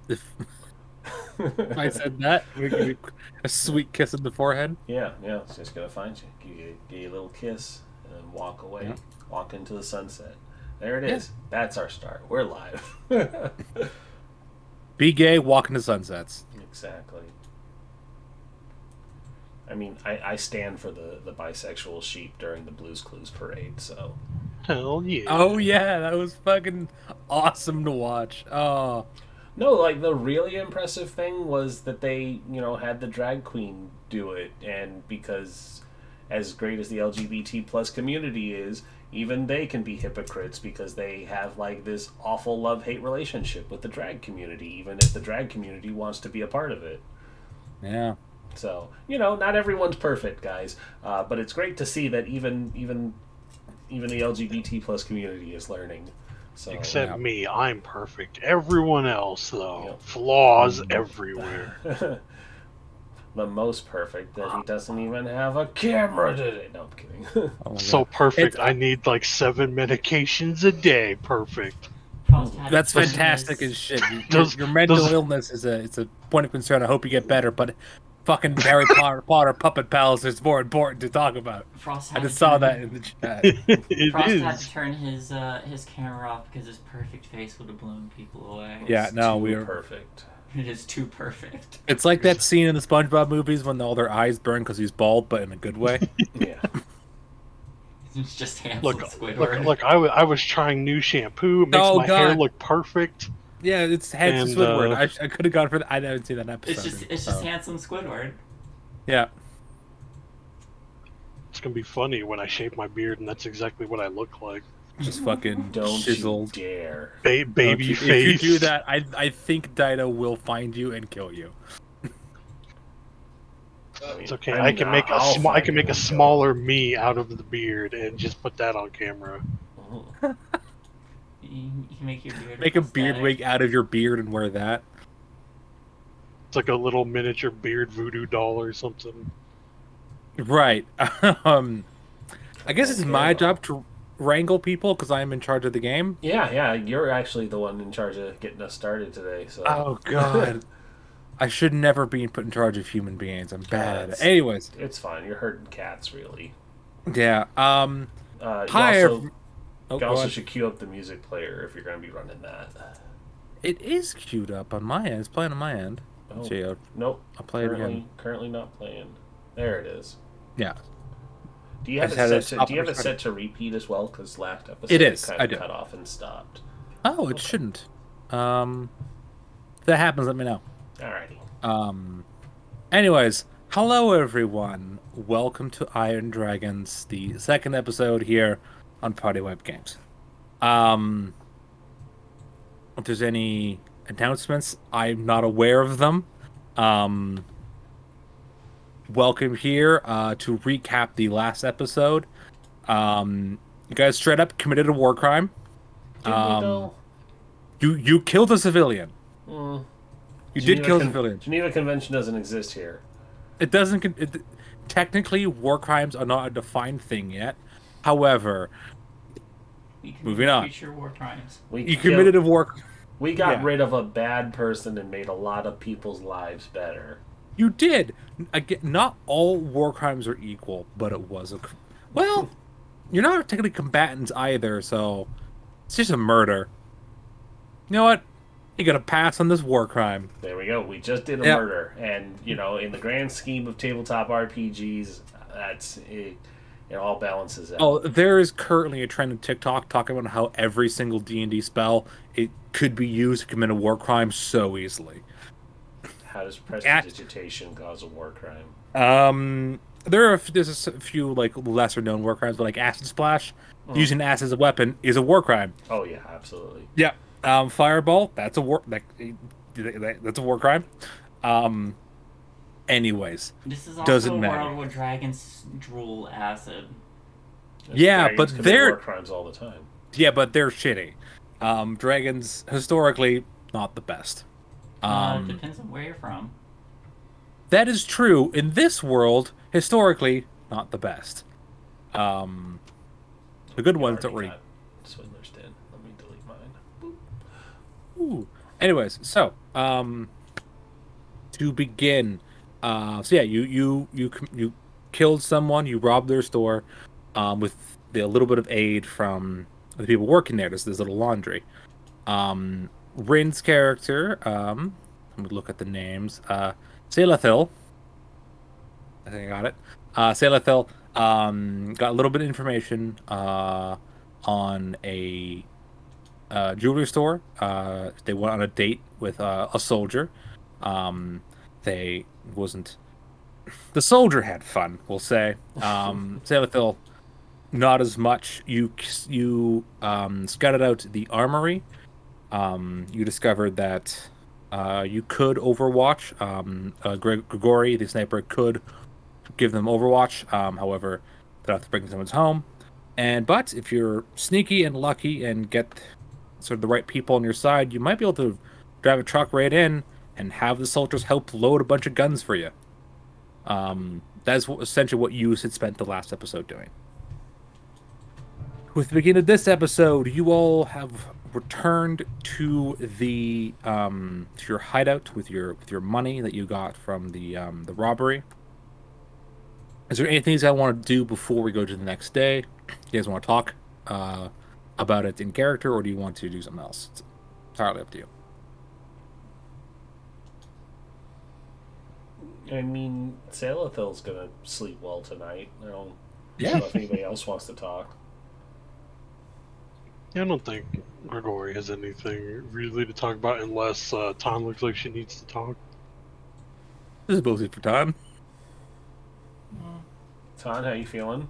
If I said that, we give you a sweet kiss in the forehead. Yeah, yeah. It's just gonna find you, give you a little kiss, and then walk Yeah. away, walk into the sunset. There it Yeah. is. That's our start. We're live. Be gay, walk into sunsets. Exactly. I mean, I stand for the bisexual sheep during the Blues Clues parade. So Hell Oh yeah. yeah, that was fucking awesome to watch. Oh, no, like the really impressive thing was that they had the drag queen do it, and because as great as the LGBT plus community is, even they can be hypocrites because they have like this awful love hate relationship with the drag community, even if the drag community wants to be a part of it. yeah. So not everyone's perfect, guys, but it's great to see that even the LGBT plus community is learning. So Except Yeah. me, I'm perfect. Everyone else, though, you flaws everywhere. know, the most perfect that he doesn't even have a camera today. No, I'm kidding. Oh my So God. It's perfect, I need like 7 medications a day. Perfect. Frost had to That's turn fantastic his as shit. Does Your mental does illness is a point of concern. I hope you get better, but fucking Harry Potter puppet pals is more important to talk about. Frost I had to just saw turn that in the chat. it Frost had to is? turn his camera off because his perfect face would have blown people away. Yeah, It's no, too we are. perfect. It is too perfect. It's like that scene in the SpongeBob movies when all their eyes burn because he's bald, but in a good way. Yeah. It's just handsome Look, Squidward. I was trying new shampoo. It makes Oh my hair God, look perfect. yeah, it's handsome And Squidward. I could have gone for that. I haven't seen that episode. It's just handsome Squidward. Yeah. it's gonna be funny when I shave my beard, and that's exactly what I look like. Just fucking Don't you chiseled. dare. Baby face. If you do that, I think Dido will find you and kill you. I mean, It's okay. I can make I can make a smaller me out of the beard and just put that on camera. You can make your beard Make a beard prosthetic. wig out of your beard and wear that. It's like a little miniature beard voodoo doll or something. Right. um, I guess it's Okay, my well. job to wrangle people because I'm in charge of the game. Yeah, you're actually the one in charge of getting us started today. So. Oh God, I should never be put in charge of human beings. I'm bad at it. It's- Anyways, It's fine. You're hurting cats, really. yeah. You Hi. also, Oh, you go also on. should queue up the music player if you're going to be running that. It is queued up on my end. It's playing on my end. Oh, See, nope. I'll play it again. Currently not playing. There it is. Yeah. Do you I have just had it it set? stop Do you have it and set to repeat as well? Because last episode It is, kind I of do. cut off and stopped. Oh, it shouldn't. If that happens, let me know. Alrighty. Anyways, hello everyone. Welcome to Iron Dragons, the second episode here on Party Web Games. If there's any announcements, I'm not aware of them. Welcome here to recap the last episode. You guys straight up committed a war crime. Did we though? You killed a civilian. Mm. You did kill a civilian. Geneva Convention doesn't exist here. It doesn't. Technically, war crimes are not a defined thing yet. However, We can Moving on. future war crimes. you committed a war. We got yeah. rid of a bad person and made a lot of people's lives better. You did. Again, not all war crimes are equal, but it was a. Well, you're not technically combatants either, so it's just a murder. You know what? You got to pass on this war crime. There we go. We just did a Yep. murder, and in the grand scheme of tabletop RPGs, that's it. It all balances out. Oh, there is currently a trend on TikTok talking about how every single D&D spell it could be used to commit a war crime so easily. How does prestidigitation cause a war crime? There's a few like lesser known war crimes, but like acid splash, using acid as a weapon is a war crime. Oh yeah, absolutely. Yeah. Fireball, that's a war that's a war crime. Anyways, This is also Doesn't a matter. world where dragons drool acid. Yeah, Dragons but commit they're- war crimes all the time. but they're shitty. Dragons historically not the best. It depends on where you're from. That is true in this world. Historically, not the best. The good ones don't Already really. got Swindler's Den. Let me delete mine. Ooh. Anyways, so to begin, so yeah, you killed someone, you robbed their store, with a little bit of aid from the people working there. There's little laundry. Rin's character, let me look at the names. Selathil, I think I got it. Selathil, got a little bit of information, on a jewelry store. They went on a date with a soldier. They wasn't the soldier had fun, we'll say. Selathil, not as much. You scouted out the armory. You discovered that you could overwatch. Grigori, the sniper, could give them overwatch. However, they'll have to bring someone's home. But if you're sneaky and lucky and get sort of the right people on your side, you might be able to drive a truck right in and have the soldiers help load a bunch of guns for you. That's essentially what you had spent the last episode doing. With the beginning of this episode, you all have returned to the to your hideout with your money that you got from the robbery. Is there anything you guys want to do before we go to the next day? You guys want to talk about it in character, or do you want to do something else? It's entirely up to you. I mean, Salathil's gonna sleep well tonight. I don't Yeah. know if anybody else wants to talk. Yeah, I don't think Grigori has anything really to talk about unless Tom looks like she needs to talk. This is mostly for time. Ton, how you feeling?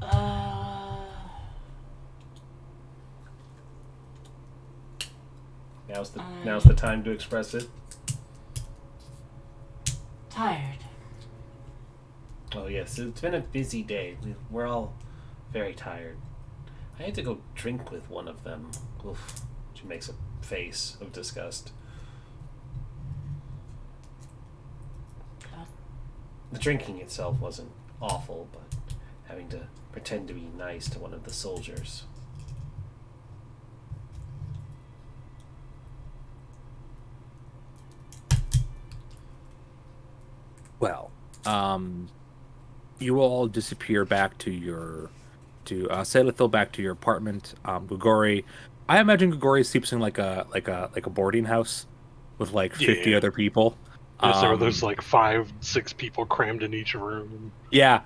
Uh, Now's the time to express it. tired. Oh yes, it's been a busy day. We're all very tired. I had to go drink with one of them. Oof. She makes a face of disgust. The drinking itself wasn't awful, but having to pretend to be nice to one of the soldiers. Well, you all disappear back to Selathil, back to your apartment. Grigori, I imagine Grigori sleeps in like a boarding house with like 50 Yeah. other people. Yeah, so there's like 5-6 people crammed in each room. Yeah,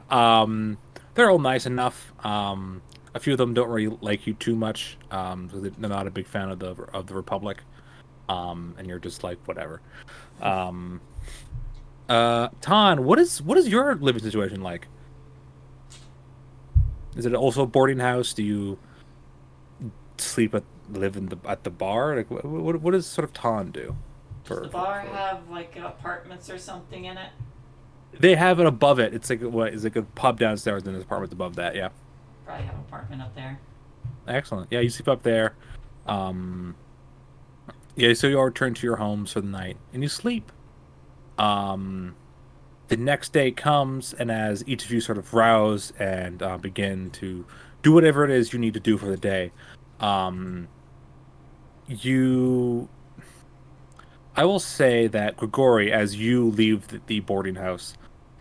they're all nice enough. A few of them don't really like you too much. So they're not a big fan of the Republic. And you're just like whatever. Tan, what is your living situation like? Is it also a boarding house? Do you live at the bar? Like what does sort of Tan do? Does the bar have like apartments or something in it? They have it above it. It's like it's like a pub downstairs and there's apartments above that. Yeah. Probably have an apartment up there. Excellent. Yeah, you sleep up there. Yeah, so you all return to your homes for the night and you sleep. The next day comes, and as each of you sort of rouse and begin to do whatever it is you need to do for the day, you. I will say that Grigori, as you leave the boarding house,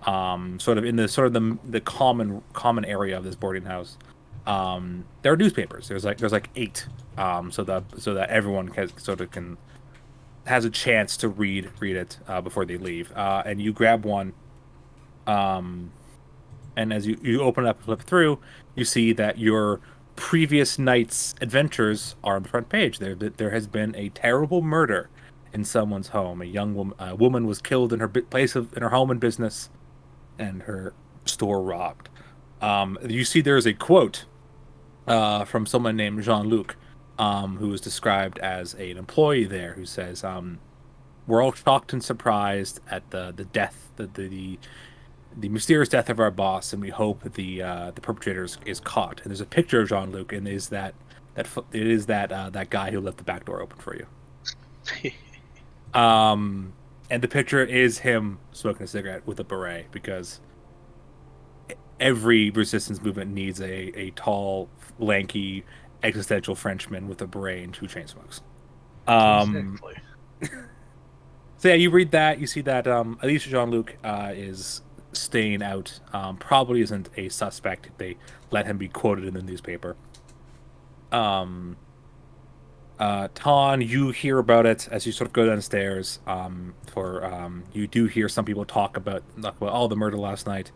sort of in the common area of this boarding house, there are newspapers. There's like 8, so that everyone has a chance to read it before they leave. And you grab one, and as you open it up and flip through, you see that your previous night's adventures are on the front page. There has been a terrible murder in someone's home. A woman was killed in her in her home and business, and her store robbed. You see there is a quote from someone named Jean-Luc, who is described as an employee there, who says, "We're all shocked and surprised at the death, the mysterious death of our boss, and we hope that the perpetrator is caught." And there's a picture of Jean-Luc, and it is that guy who left the back door open for you. And the picture is him smoking a cigarette with a beret, because every resistance movement needs a tall, lanky, existential Frenchman with a brain who chain smokes. Exactly. So yeah, you read that, you see that at least Jean-Luc is staying out. Probably isn't a suspect. They let him be quoted in the newspaper. Um, Ton, you hear about it as you sort of go downstairs. You do hear some people talk about all the murder last night,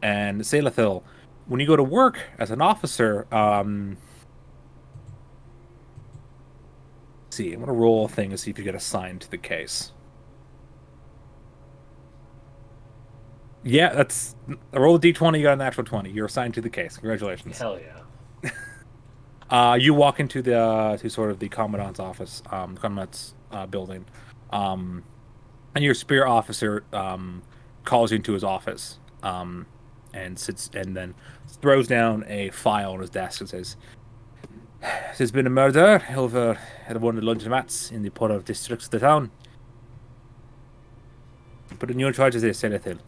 and Selathil, when you go to work as an officer, see, I'm gonna roll a thing to see if you get assigned to the case. Yeah, that's I rolled a d20. You got a natural 20. You're assigned to the case. Congratulations. Hell yeah. You walk into the to sort of the commandant's office, commandant's building, um, and your superior officer calls you into his office, and sits and then throws down a file on his desk and says, "There's been a murder over at one of the laundromats in the poorer districts of the town. Put a new charge of this, Senathil."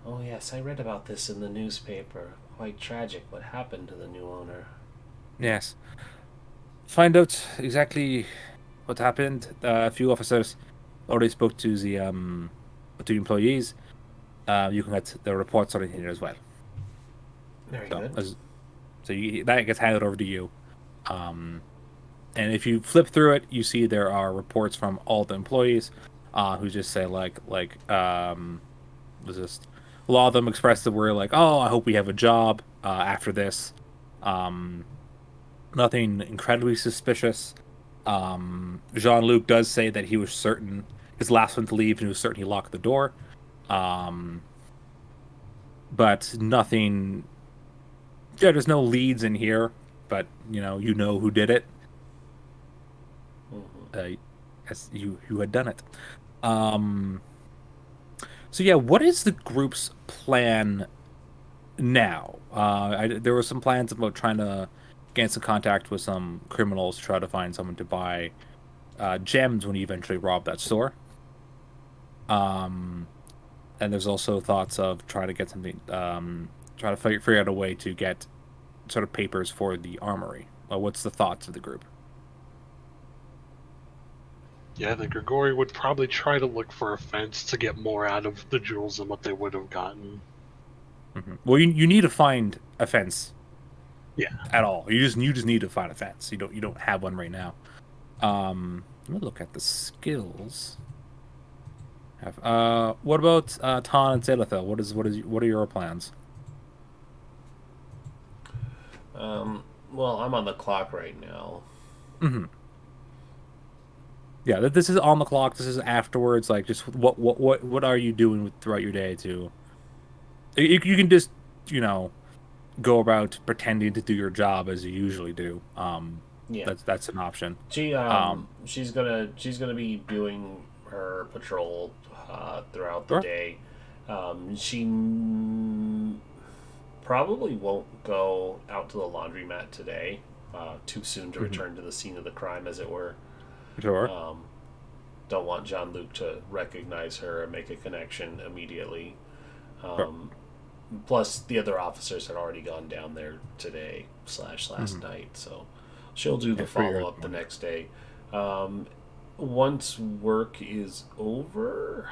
Oh yes, I read about this in the newspaper. Quite tragic what happened to the new owner. Yes. Find out exactly what happened. A few officers already spoke to the employees. You can get the reports on it here as well. Very So, good. that gets handed over to you. Um, and if you flip through it, you see there are reports from all the employees, who just say was just a lot of them express that we're like, oh, I hope we have a job after this. Um, Nothing incredibly suspicious. Jean-Luc does say that he was certain his last one to leave, and he was certain he locked the door. Um, but nothing. Yeah, there's no leads in here, but you know who did it. Mm-hmm. As you had done it. Um, so yeah, what is the group's plan now? There were some plans about trying to get some contact with some criminals to try to find someone to buy gems when you eventually rob that store. Um, and there's also thoughts of trying to get something, try to figure out a way to get sort of papers for the armory. What's the thoughts of the group? Yeah, the Grigori would probably try to look for a fence to get more out of the jewels than what they would have gotten. Well, you need to find a fence Yeah. at all. You just need to find a fence. You don't have one right now. Let me look at the skills. What about Tan and Selathil? What are your plans? Well, I'm on the clock right now. hmm Yeah, this is on the clock. This is afterwards. Like, just what are you doing throughout your day to? You can just you know go about pretending to do your job as you usually do. Yeah. That's an option. She Um, she's gonna be doing her patrol throughout the sure. day. She probably won't go out to the laundromat today. Too soon to hmm return to the scene of the crime, as it were. Sure. Um, don't want Jean-Luc to recognize her and make a connection immediately. Sure. Um, Plus, the other officers had already gone down there today slash last hmm night, so she'll do Yeah, the for your follow up the next day. Um, Once work is over,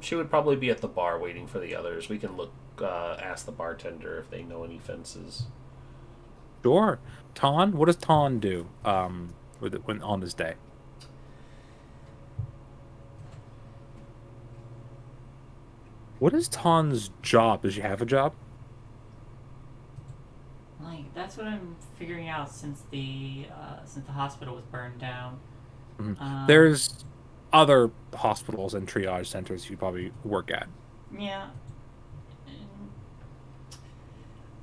she would probably be at the bar waiting for the others. We can ask the bartender if they know any fences. Sure. Ton, what does Ton do? When on this day? What is Ton's job? Does she have a job? Like that's what I'm figuring out since the hospital was burned down. Mhm. Um, There's other hospitals and triage centers you probably work at. yeah, and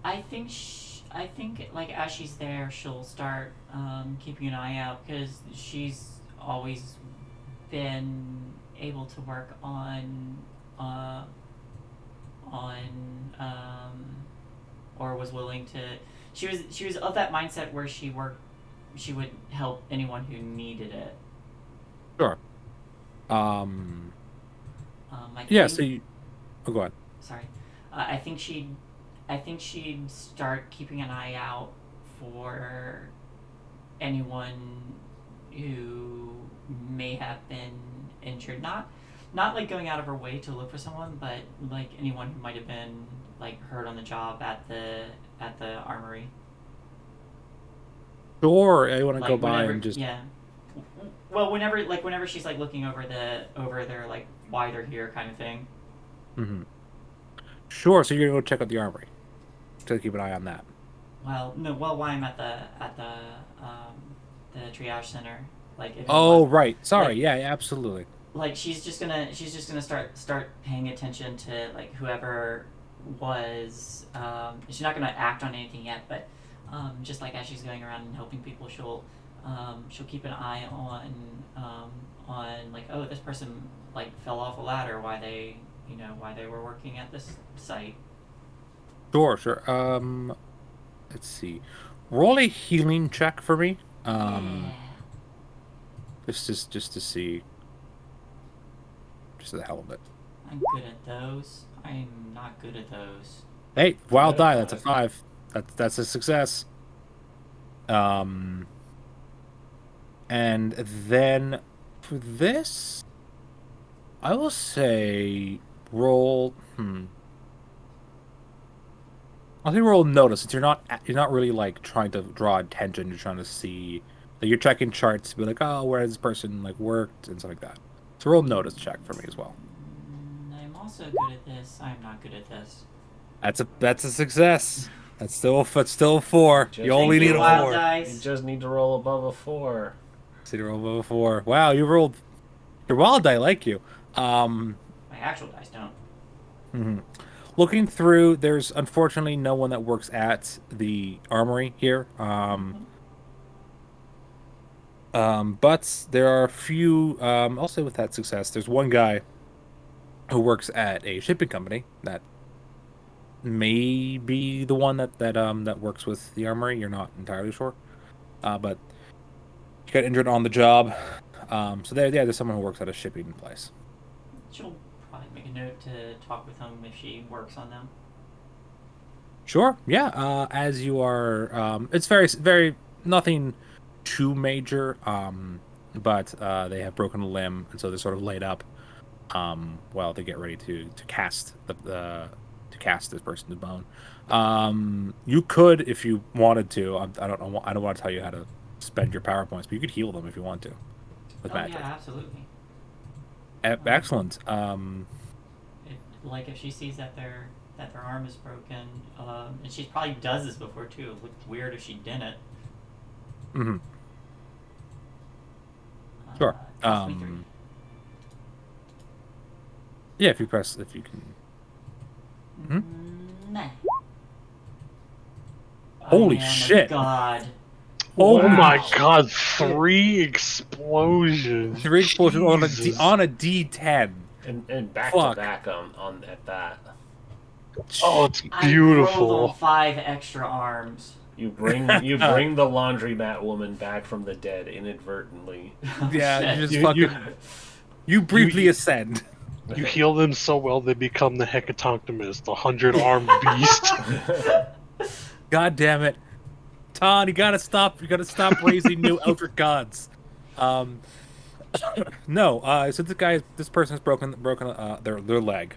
I think like as she's there, she'll start keeping an eye out because she's always been able to work uh, on or was willing to. She was of that mindset where she would help anyone who needed it. Sure. I I yeah. think Oh, go on. sorry, I think she'd I think she'd start keeping an eye out for anyone who may have been injured. Not like going out of her way to look for someone, but like anyone who might have been like hurt on the job at the armory. Sure, I want to go Like by whenever, and just. yeah. Well, whenever she's like looking over their like why they're here kind of thing. Mhm. Sure, so you're gonna go check out the armory. To keep an eye on that. Well, no, well, why I'm the triage center. Like if anyone, Oh, right. Sorry. like Yeah, absolutely. like she's just gonna start paying attention to like whoever was. She's not gonna act on anything yet, but just like as she's going around and helping people, she'll keep an eye on like, oh, this person like fell off a ladder. Why they were working at this site. Sure, sure. Let's see. Roll a healing check for me. Yeah, Just to see, just for the hell of it. I'm good at those. I'm not good at those. Hey, wild Good at die. That's a five. 5. That's a success. Um, and then for this, I will say roll. I'll say roll notice since you're not really like trying to draw attention. You're trying to see, like you're checking charts to be like, oh, where has this person like worked and stuff like that. So roll notice check for me as well. I'm also good at this. I'm not good at this. That's a success. That's still a 4. Just You only Thank need you, a wild 4. You dice. just need to roll above a 4. So you roll above a 4. Wow, you rolled. Your wild die like you. Um, My actual dice don't. mhm. Looking through, there's unfortunately no one that works at the armory here. Mm-hmm. But there are a few. I'll say with that success, there's one guy who works at a shipping company that may be the one that works with the armory. You're not entirely sure. But he got injured on the job. So there's someone who works at a shipping place. She'll probably make a note to talk with him if she works on them. Sure. Yeah. As you are, it's very nothing too major. But they have broken a limb, and so they're sort of laid up. While they get ready to cast to cast this person's bone. You could, if you wanted to. I don't know. I don't want to tell you how to spend your power points, but you could heal them if you want to with Oh yeah, magic. absolutely. Excellent. Like if she sees that their arm is broken, and she probably does this before too. It looked weird if she didn't. Mhm. Sure. Cost me 3. Yeah, if you can. Hmm? Nah. Holy I am shit. A god. Oh Holy my Wow. god, 3 explosions. 3 explosions Jesus. on a D10. And back Fuck. to back on at that. Oh, it's I rolled on beautiful. 5 extra arms. You bring the laundromat woman back from the dead inadvertently. Yeah, Shit. you just You- fucking you- you briefly ascend. You heal them so well they become the Hecatonchmus, the 100-armed beast. God damn it. Todd, you gotta stop raising new Eldritch gods. No, so this person has broken their leg.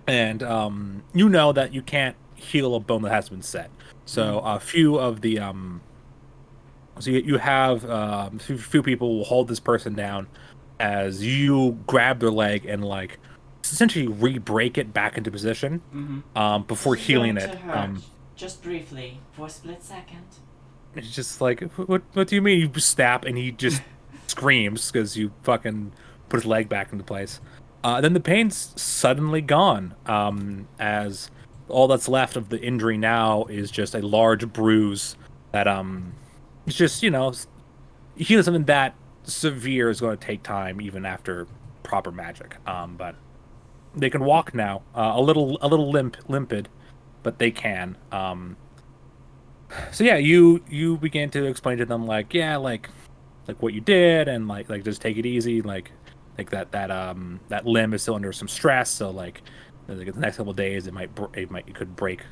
And you know that you can't heal a bone that has been set. So a few of the so you have few people will hold this person down as you grab their leg and like essentially re-break it back into position before This is healing going it. to hurt. Just briefly, for a split second. It's just like, what do you mean? You snap and he just screams because you fucking put his leg back into place. Then the pain's suddenly gone, as all that's left of the injury now is just a large bruise that it's just healing something that severe is going to take time even after proper magic. But they can walk now, a little limpid, but they can. So yeah, you began to explain to them like, yeah, like what you did, and like just take it easy, like that limb is still under some stress, so like Like the next couple of days, it could break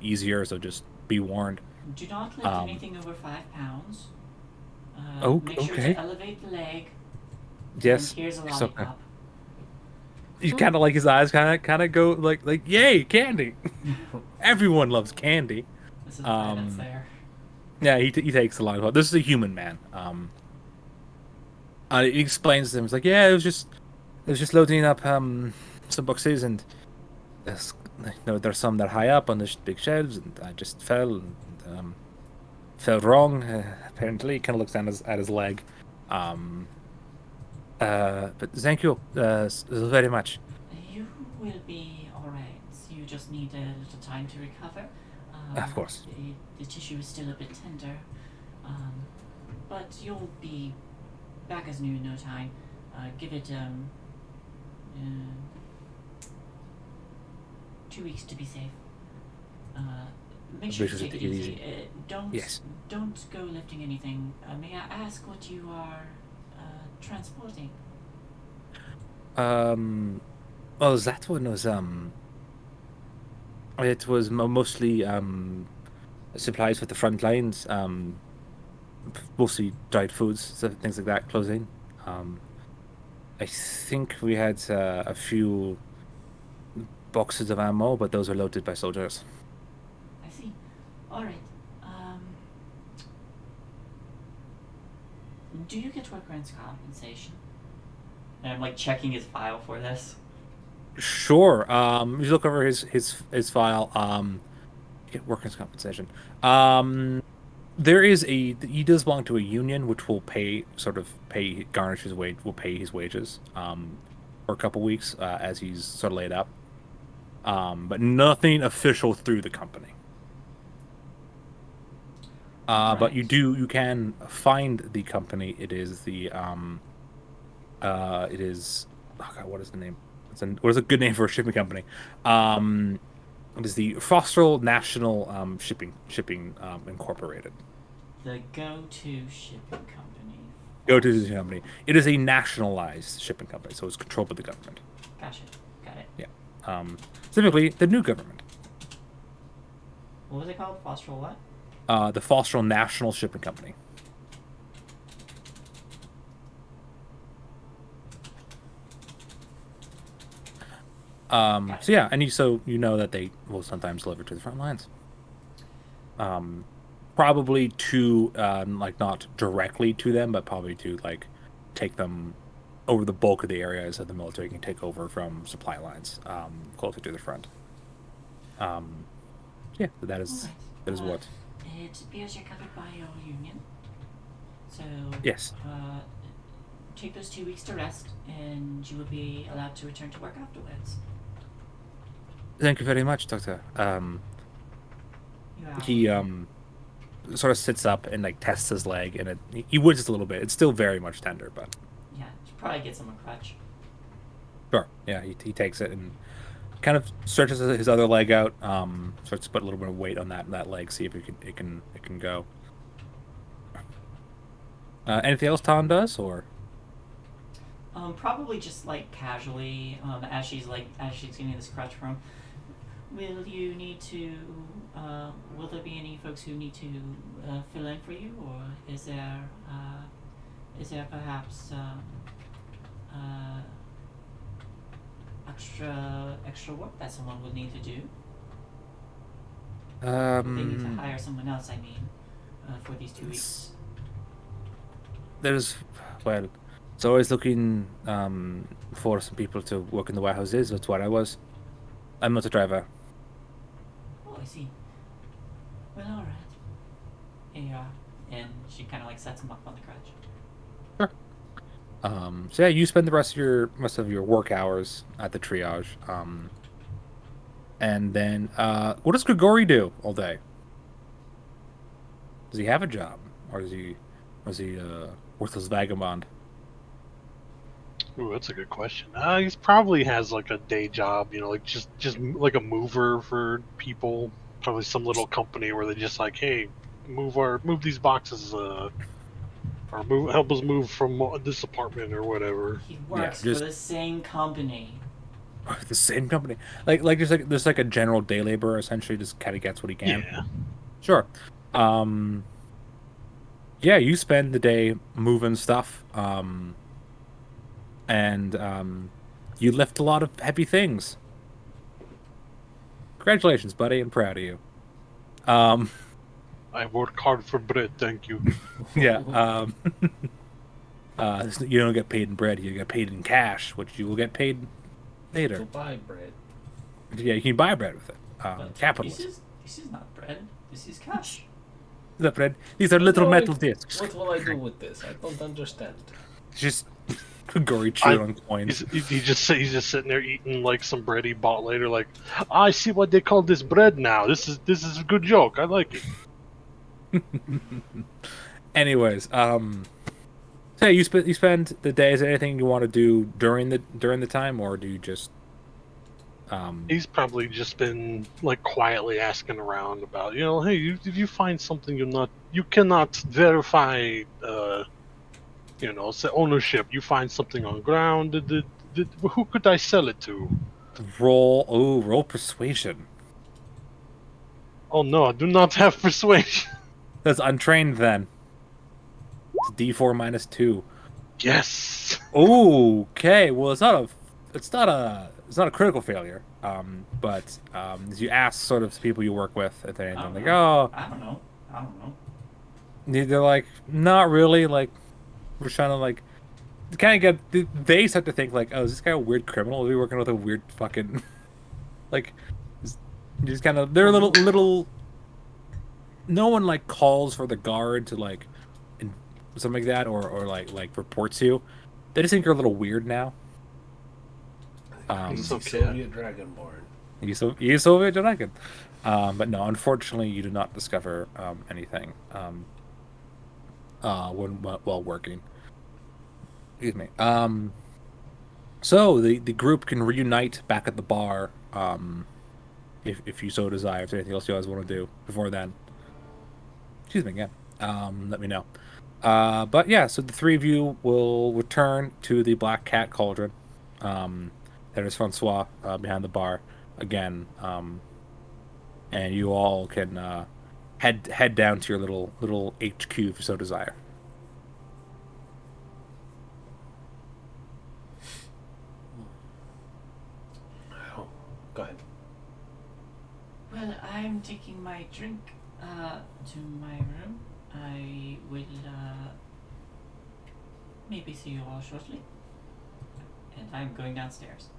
easier. So just be warned. Do not lift Um, anything over 5 pounds. oh, Make sure to okay. elevate the leg, and Yes. here's a So lollipop. you kind of like his eyes kind of go like yay candy. Everyone loves candy. This is why that's Um, there. yeah, he takes the lollipop. This is a human man. He explains to him. It's like, yeah, it was just loading up some boxes, and there's, there's some that are high up on the big shelves, and I just fell and fell wrong. Apparently, he kind of looks down at his leg. Um, but thank you very much. You will be alright. You just need a little time to recover. Of course. The tissue is still a bit tender. Um, but you'll be back as new in no time. Give it 2 weeks to be safe. Make sure to Make sure take to it take it easy. easy. Don't Yes. don't go lifting anything. May I ask what you are transporting? Oh, that one was it was mostly supplies for the front lines. Mostly dried foods, things like that, clothing. Um, I think we had a few boxes of ammo, but those were loaded by soldiers. I see. All right. Do you get workers' compensation? And I'm like checking his file for this. Sure. You look over his file. Get workers' compensation. There is he does belong to a union which will garnish his wage, will pay his wages for a couple weeks as he's sort of laid up. But nothing official through the company. But Right. you can find the company. It is oh God, what is the name? What is a good name for a shipping company? It is the Fostral National Shipping Incorporated. The go-to shipping company. Go to the company. It is a nationalized shipping company, so it's controlled by the government. Gotcha. Got it. Yeah. Specifically, the new government. What was it called? Foster what? The Fostral National Shipping Company. Got So it. yeah, and you know that they will sometimes deliver to the front lines. Probably to like not directly to them, but probably to like take them over the bulk of the areas that the military can take over from supply lines closer to the front. Um, yeah, that All is right. what. It appears you're covered by your union. So, Yes, take those 2 weeks to rest, and you will be allowed to return to work afterwards. thank you very much, Doctor. You are He sort of sits up and like tests his leg, and he winces a little bit. It's still very much tender, but Yeah, should probably get some a crutch. sure. Yeah, he takes it and kind of stretches his other leg out. Starts to put a little bit of weight on that leg, see if it can go. Anything else Tom does, or Probably just like casually, as she's getting this crutch from. Will you need to? Will there be any folks who need to fill in for you, or is there perhaps uh, extra work that someone would need to do? If they need to hire someone else, I mean, for these 2 weeks. there's well, it's always looking for some people to work in the warehouses. That's what I was. I'm not a driver. Oh, I see. Well, all right. Here you are. And she kind of like sets him up on the crutch. Sure. So yeah, you spend the rest of your work hours at the triage. And then what does Grigori do all day? Does he have a job, or is he a worthless vagabond? Ooh, that's a good question. He's probably has like a day job, like just like a mover for people. Probably some little company where they just like, hey, move these boxes, or help us move from this apartment or whatever. He Yeah, works for just the same company. The same company. There's like a general day laborer essentially just kind of gets what he can. Yeah. Sure. Um, yeah, you spend the day moving stuff. And you lift a lot of heavy things. Congratulations, buddy. I'm proud of you. Um, I work hard for bread, thank you. yeah. You don't get paid in bread. You get paid in cash, which you will get paid To later. buy bread. Yeah, you can buy bread with it. But Capitalism. this is not bread. This is cash. Is that bread? These are But little no, metal discs. What will I do with this? I don't understand. Just gory I, chewing on coins. he's just sitting there eating like some bread he bought later. Like, I see what they call this bread now. This is a good joke. I like it. Anyways, so you spend the day. Is there anything you want to do during the time, or do you just He's probably just been like quietly asking around about, hey, if you find something you cannot verify, say ownership. You find something on ground. Who could I sell it to? roll persuasion? Oh no, I do not have persuasion. That's untrained then. It's D4 minus 2. Yes. Okay, well it's not a critical failure. But as you ask sort of people you work with if they're I anything don't like, know. oh, I don't know. I don't know. they're like, not really. Like we're trying to like kind of get. They start to think like, oh, is this guy a weird criminal? Are we working with a weird fucking like? Just kind of they're a little. No one like calls for the guard to like, in, something like that, or like reports you. They just think you're a little weird now. Crazy okay. Soviet Dragonborn. You Soviet dragon. But no, unfortunately, you do not discover anything while working. Excuse me. So the group can reunite back at the bar, if you so desire. If there's anything else you guys want to do before then, excuse me again. Let me know. But yeah, so the three of you will return to the Black Cat Cauldron. That is Francois behind the bar again. And you all can head down to your little HQ if you so desire. Oh, go ahead. Well, I'm taking my drink to my room. I will maybe see you all shortly. And I'm going downstairs.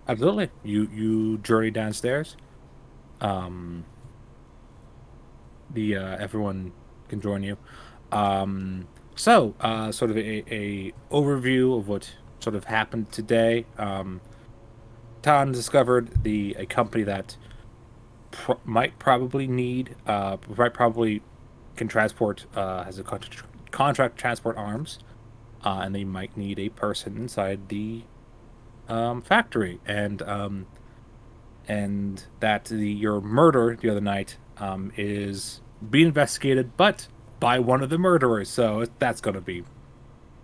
Absolutely. You journey downstairs. Um, the everyone can join you. Sort of a overview of what sort of happened today. Tan discovered a company that might probably need might probably can transport has a contract to transport arms, and they might need a person inside the factory, and that your murder the other night is being investigated, but by one of the murderers. So that's gonna be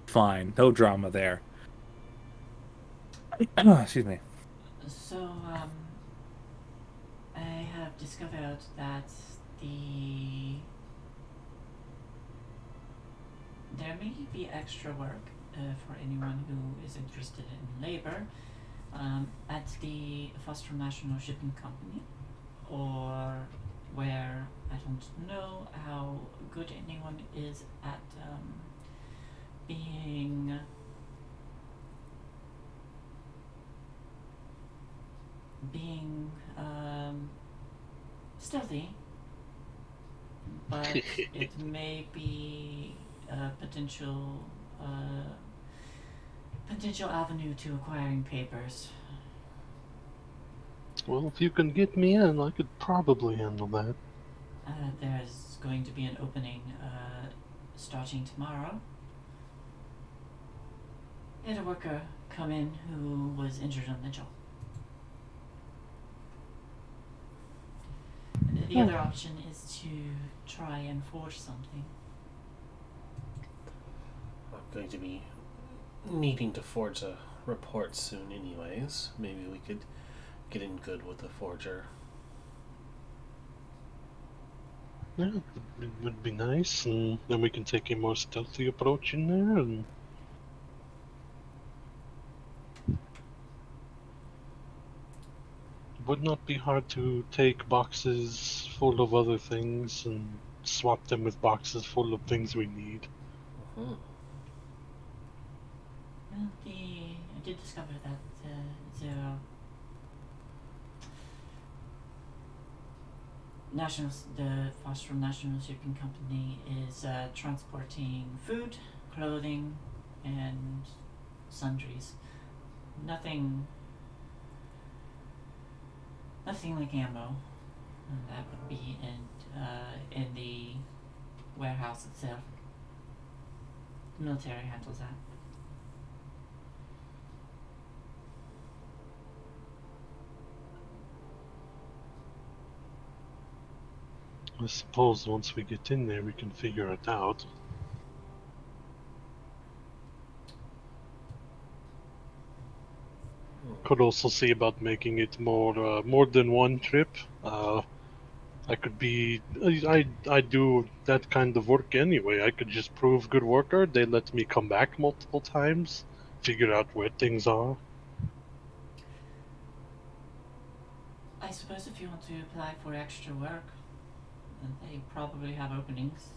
fine. No drama there. Excuse me. So, I have discovered that the there may be extra work for anyone who is interested in labor at the Foster National Shipping Company, or where I don't know how good anyone is at being stealthy, but it may be a potential avenue to acquiring papers. Well, if you can get me in, I could probably handle that. There's going to be an opening starting tomorrow. We had a worker come in who was injured on the job. The other option is to try and forge something. I'm going to be needing to forge a report soon, anyways. Maybe we could get in good with the forger. Yeah, it would be nice, and then we can take a more stealthy approach in there, and it would not be hard to take boxes full of other things and swap them with boxes full of things we need. Hmm. Well, I did discover that the Foster National Shipping Company is transporting food, clothing, and sundries. Nothing like ammo. That would be in the warehouse itself. The military handles that. I suppose once we get in there, we can figure it out. Could also see about making it more than one trip. I could be I do that kind of work anyway. I could just prove good worker. They let me come back multiple times, figure out where things are. I suppose if you want to apply for extra work, then they probably have openings.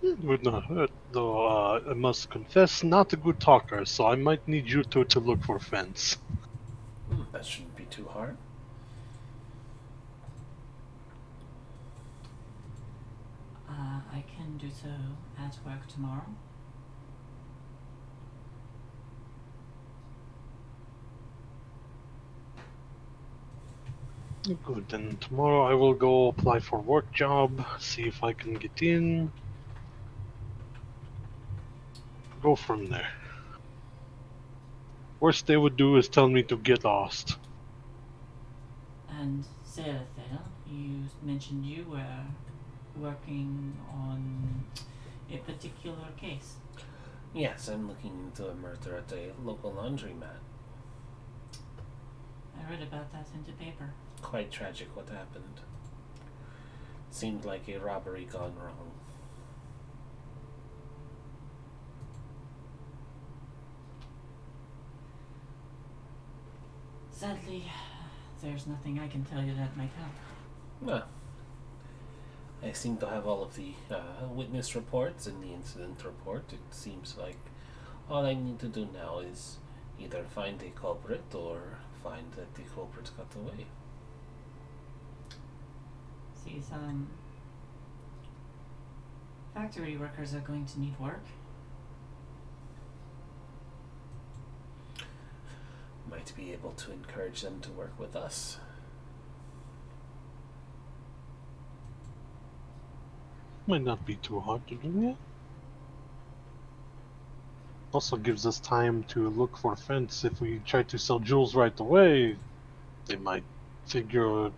It would not hurt, though. I must confess, not a good talker, so I might need you two to look for fence. That shouldn't be too hard. I can do so at work tomorrow. Good, then tomorrow I will go apply for work job, see if I can get in. Go from there. Worst they would do is tell me to get lost. And Zerathel, you mentioned you were working on a particular case. Yes, I'm looking into a murder at a local laundromat. I read about that in the paper. Quite tragic what happened. Seemed like a robbery gone wrong. Sadly, there's nothing I can tell you that might help. Well, I seem to have all of the witness reports and the incident report. It seems like all I need to do now is either find a culprit or find that the culprit got away. See, some factory workers are going to need work. Might be able to encourage them to work with us. Might not be too hard to do that. Also gives us time to look for fence. If we try to sell jewels right away, they might figure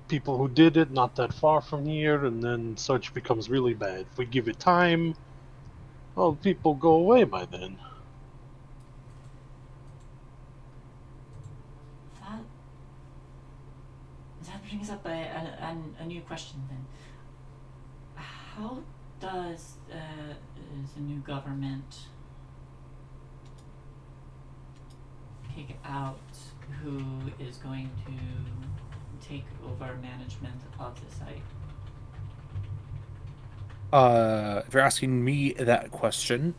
people who did it not that far from here, and then search becomes really bad. If we give it time, well, people go away by then. That brings up a new question then. How does the new government pick out who is going to take over management of the site? If you're asking me that question,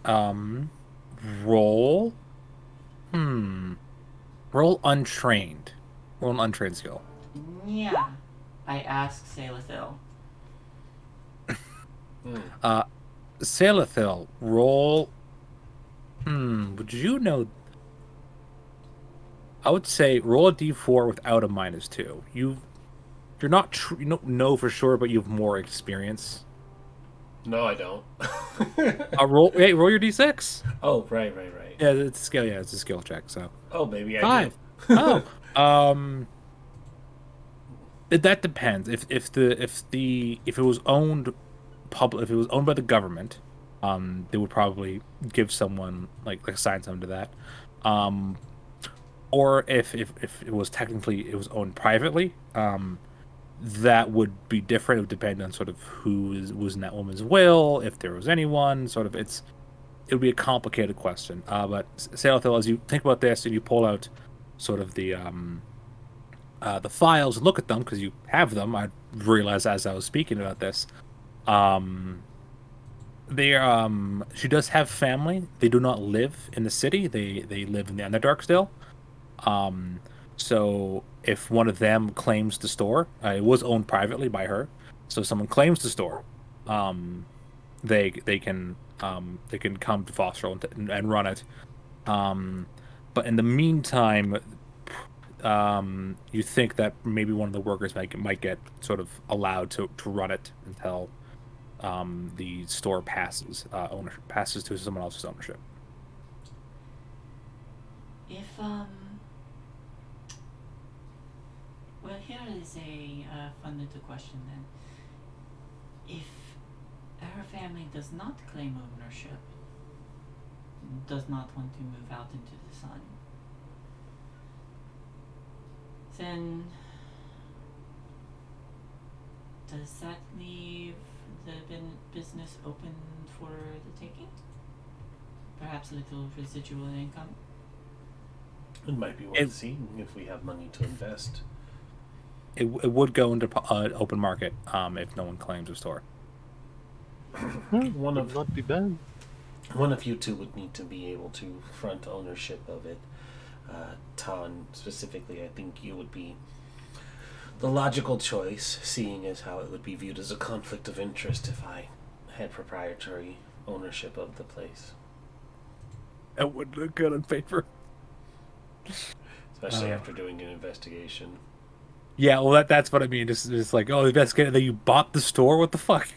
roll. Roll untrained. Roll an untrained skill. Yeah, I asked Salathil. Salathil, roll. Would you know? I would say roll a d4 without a -2. You're not you don't know for sure, but you have more experience. No, I don't. Roll. Hey, roll your d6. Oh, right. Yeah, it's a skill. Yeah, it's a skill check. So. Oh, maybe I 5. do. Oh. That depends. If it was owned by the government, they would probably give someone like assign someone to that. Um, or if it was technically it was owned privately, that would be different. It would depend on sort of was in that woman's will, if there was anyone. Sort of, it would be a complicated question. But Sailthil, as you think about this and you pull out sort of the files and look at them because you have them, I realized as I was speaking about this, um, she does have family. They do not live in the city. They live in the Underdark still. Um, so if one of them claims the store, it was owned privately by her. So if someone claims the store, um, they can come to Foster and run it. Um, but in the meantime, you think that maybe one of the workers might get sort of allowed to run it until the store passes to someone else's ownership. If well, here is a fun little question then. If her family does not claim ownership, does not want to move out into the sun, then does that leave the business open for the taking? Perhaps a little residual income? It might be worth seeing if we have money to invest. It would go into open market if no one claims a store. Would not be bad. One of you two would need to be able to front ownership of it. Tan, specifically, I think you would be the logical choice, seeing as how it would be viewed as a conflict of interest if I had proprietary ownership of the place. It would look good on paper. Especially after doing an investigation. Yeah, well, that's what I mean. Just like, oh, investigated that you bought the store? What the fuck?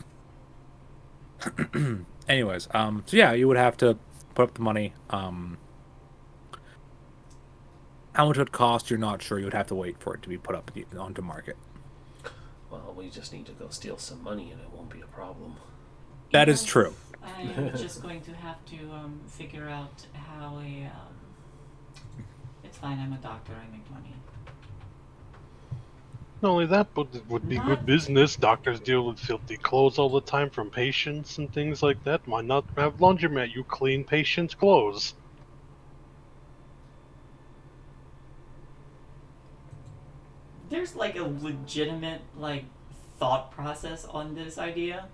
Anyways, so yeah, you would have to put up the money. How much it would cost, you're not sure. You would have to wait for it to be put up onto market. Well, we just need to go steal some money and it won't be a problem. That is true. I'm just going to have to figure out how a. It's fine, I'm a doctor, I make money. Not only that, but it would be good business. Doctors deal with filthy clothes all the time from patients and things like that. Why not have laundromat? You clean patients' clothes. There's like a legitimate like thought process on this idea.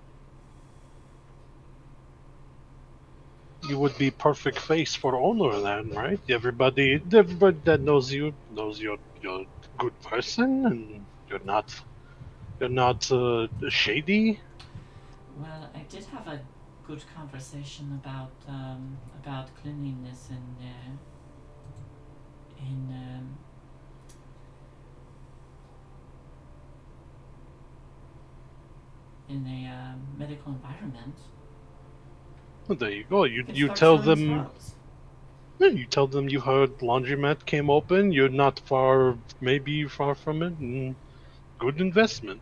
You would be perfect face for owner then, right? Everybody that knows you knows you're a good person and you're not shady. Well, I did have a good conversation about cleanliness in a medical environment. Well, there you go. You Start tell selling them. throes. Yeah, you tell them you heard laundromat came open. You're not far, maybe far from it, and good investment.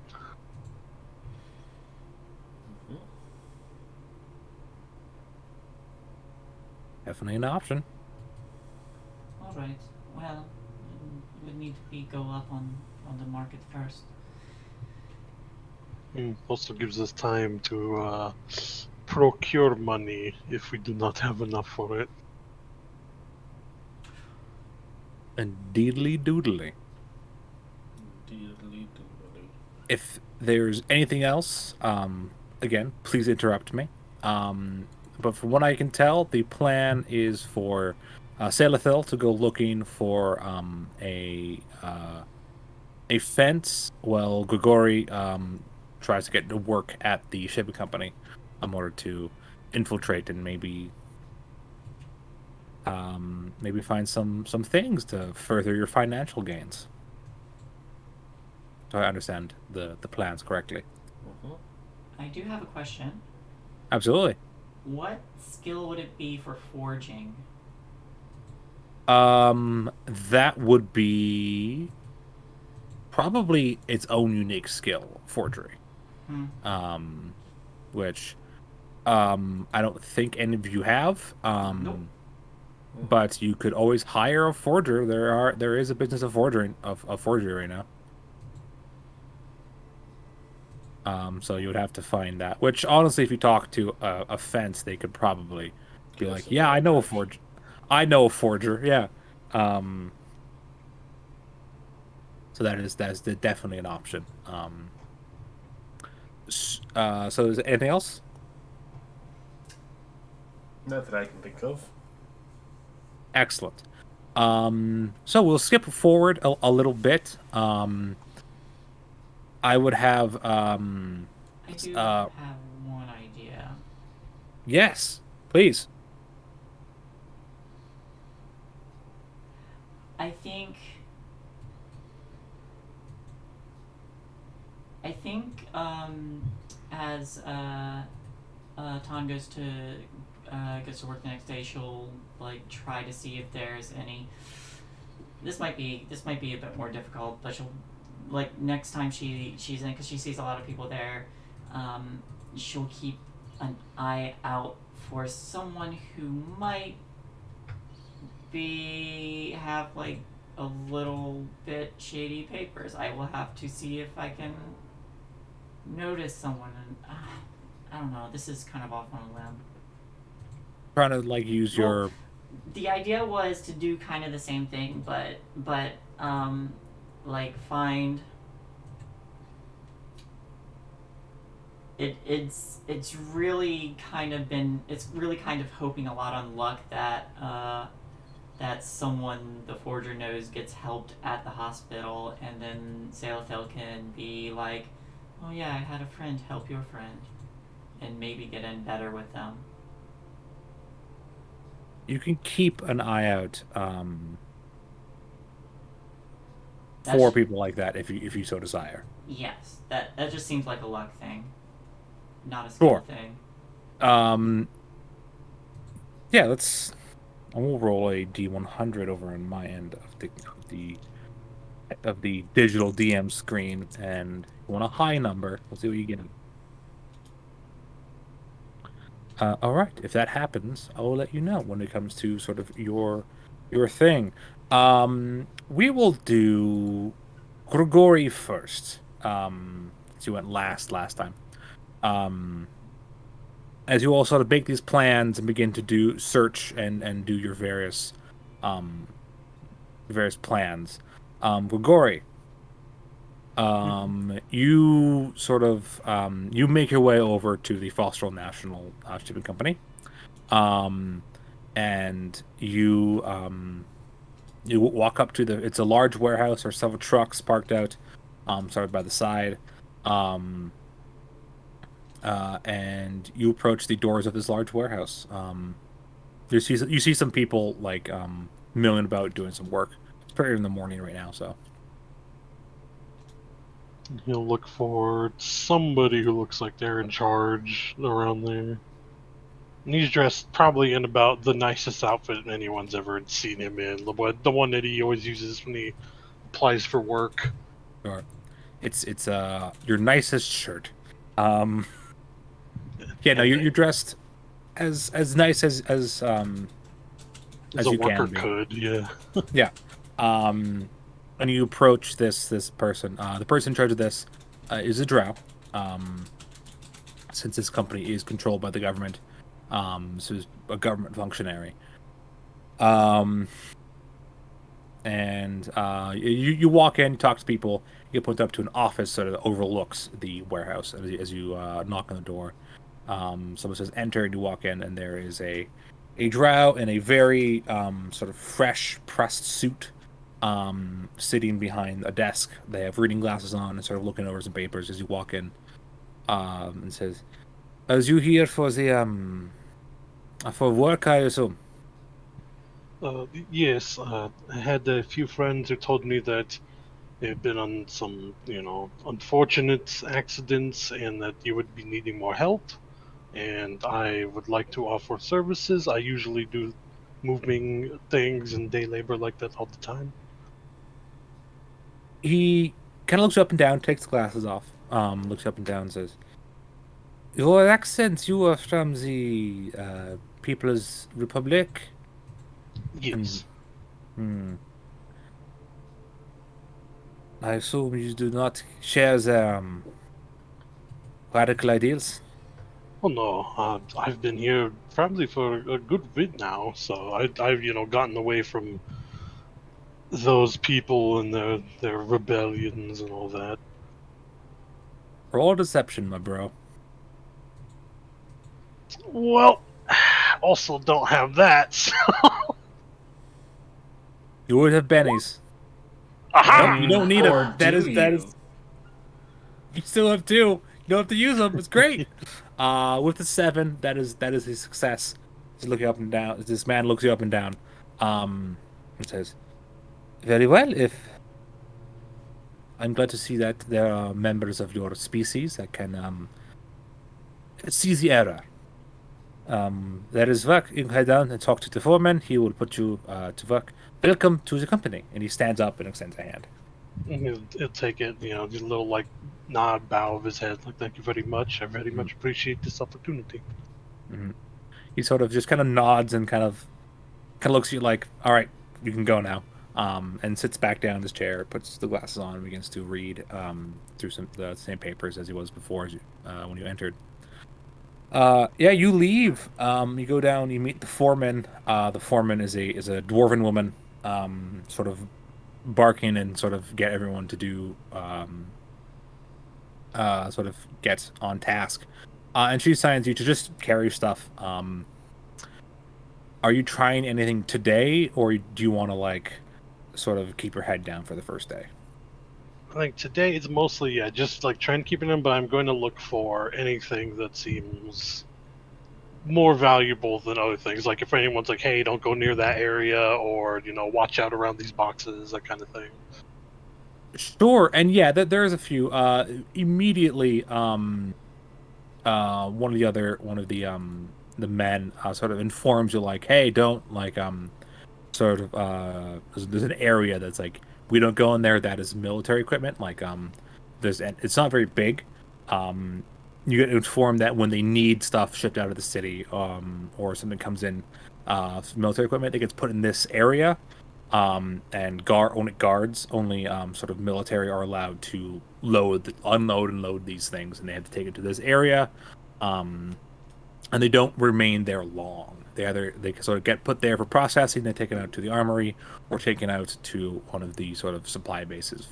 Definitely an option. All right. Well, it would need to go up on the market first. Also gives us time to procure money if we do not have enough for it. And deedly doodly. If there's anything else, again, please interrupt me. But from what I can tell, the plan is for Sailithil to go looking for a fence, while Grigori tries to get to work at the shipping company in order to infiltrate and maybe find some things to further your financial gains. Do I understand the plans correctly? I do have a question. Absolutely. What skill would it be for forging? That would be probably its own unique skill, forgery. Which I don't think any of you have. Nope. But you could always hire a forger. There is a business of forgery of forgery right now. So you would have to find that. Which honestly, if you talk to a fence, they could probably be Give us like, some "Yeah, I know a leverage. forger. I know a forger." Yeah. Um, so that is definitely an option. So is there anything else? Not that I can think of. Excellent. So we'll skip forward a little bit. I would have I do uh have one idea. yes, please. I think I think as Ton goes to work the next day, she'll like try to see if there's any. This might be a bit more difficult, but she'll like next time she's in because she sees a lot of people there. Um, she'll keep an eye out for someone who might be have like a little bit shady papers. I will have to see if I can notice someone and I don't know. This is kind of off on a limb. Trying to like use Well, your the idea was to do kind of the same thing, but like find it's really kind of been it's really kind of hoping a lot on luck that that someone the forger knows gets helped at the hospital, and then Salathel can be like, oh yeah, I had a friend help your friend, and maybe get in better with them. you can keep an eye out for That's people like that if you so desire. yes, that just seems like a luck thing, not a skill Sure. thing. Um yeah, let's I will roll a D100 over on my end of the digital DM screen, and you want a high number. We'll see what you get. All right. If that happens, I will let you know when it comes to sort of your thing. We will do Grigori first. Since you went last time. Um, as you all sort of make these plans and begin to do search and do your um various plans. Grigori, you sort of you make your way over to the Fostral National Shipping Company. Um, and you walk up to it's a large warehouse. There's several trucks parked out, sort of by the side. Um, and you approach the doors of this large warehouse. You see some people like milling about doing some work. It's pretty in the morning right now, so He'll look for somebody who looks like they're in charge around there. And he's dressed probably in about the nicest outfit anyone's ever seen him in. The one that he always uses when he applies for work. sure. It's your nicest shirt. Um, yeah, no, And you're dressed as nice as as a you worker can be. could, yeah. Yeah. Um, and you approach this person. The person in charge of this is a drow. Um, since this company is controlled by the government, so it's a government functionary. Um, and you walk in, you talk to people, you get put up to an office that overlooks the warehouse. As you knock on the door, someone says enter, and you walk in, and there is a drow in a very sort of fresh pressed suit, sitting behind a desk. They have reading glasses on and sort of looking over some papers as you walk in, and says, "As you here for work, I assume." Yes, I had a few friends who told me that they've been on some, unfortunate accidents and that you would be needing more help. And I would like to offer services. I usually do moving things and day labor like that all the time. He kind of looks up and down, takes the glasses off, looks up and down, and says, Your accent, you are from the People's Republic? Hmm. Yes. Hmm. I assume you do not share the radical ideals? Well, no, I've been here probably for a good bit now, so I've gotten away from those people and their rebellions and all that. Roll deception, my bro. Well, also don't have that. So. You would have bennies. Nope, Aha! you don't need them. Or do That you? is. You still have two. You don't have to use them. It's great. With the 7, that is a success. He's looking up and down. This man looks you up and down. And says, "Very well. If I'm glad to see that there are members of your species that can see the error. There is work. You can head down and talk to the foreman. He will put you to work. Welcome to the company." And he stands up and extends a hand. He'll take it, just a little like nod, bow of his head, like thank you very much. I very much appreciate this opportunity. Mhm. He sort of just kind of nods and kind of looks at you like, "All right, you can go now." And sits back down in his chair, puts the glasses on, and begins to read through the same papers as he was before when you entered. Yeah, you leave. You go down. You meet the foreman. The foreman is a dwarven woman, sort of barking and sort of get everyone to do sort of get on task. And she assigns you to just carry stuff. Are you trying anything today, or do you want to like sort of keep your head down for the first day? I think today it's mostly just like trying to keep it in, but I'm going to look for anything that seems more valuable than other things. Like if anyone's like, "Hey, don't go near that area," or watch out around these boxes, that kind of thing. Sure, and yeah, there's a few. Immediately, one of the men sort of informs you like, hey, don't like sort of there's an area that's like we don't go in there that is military equipment. Like there's and it's not very big. Um, you get informed that when they need stuff shipped out of the city, or something comes in, military equipment, it gets put in this area. And only sort of military are allowed to unload and load these things, and they have to take it to this area. Um, and they don't remain there long. They sort of get put there for processing, then taken out to the armory, or taken out to one of the sort of supply bases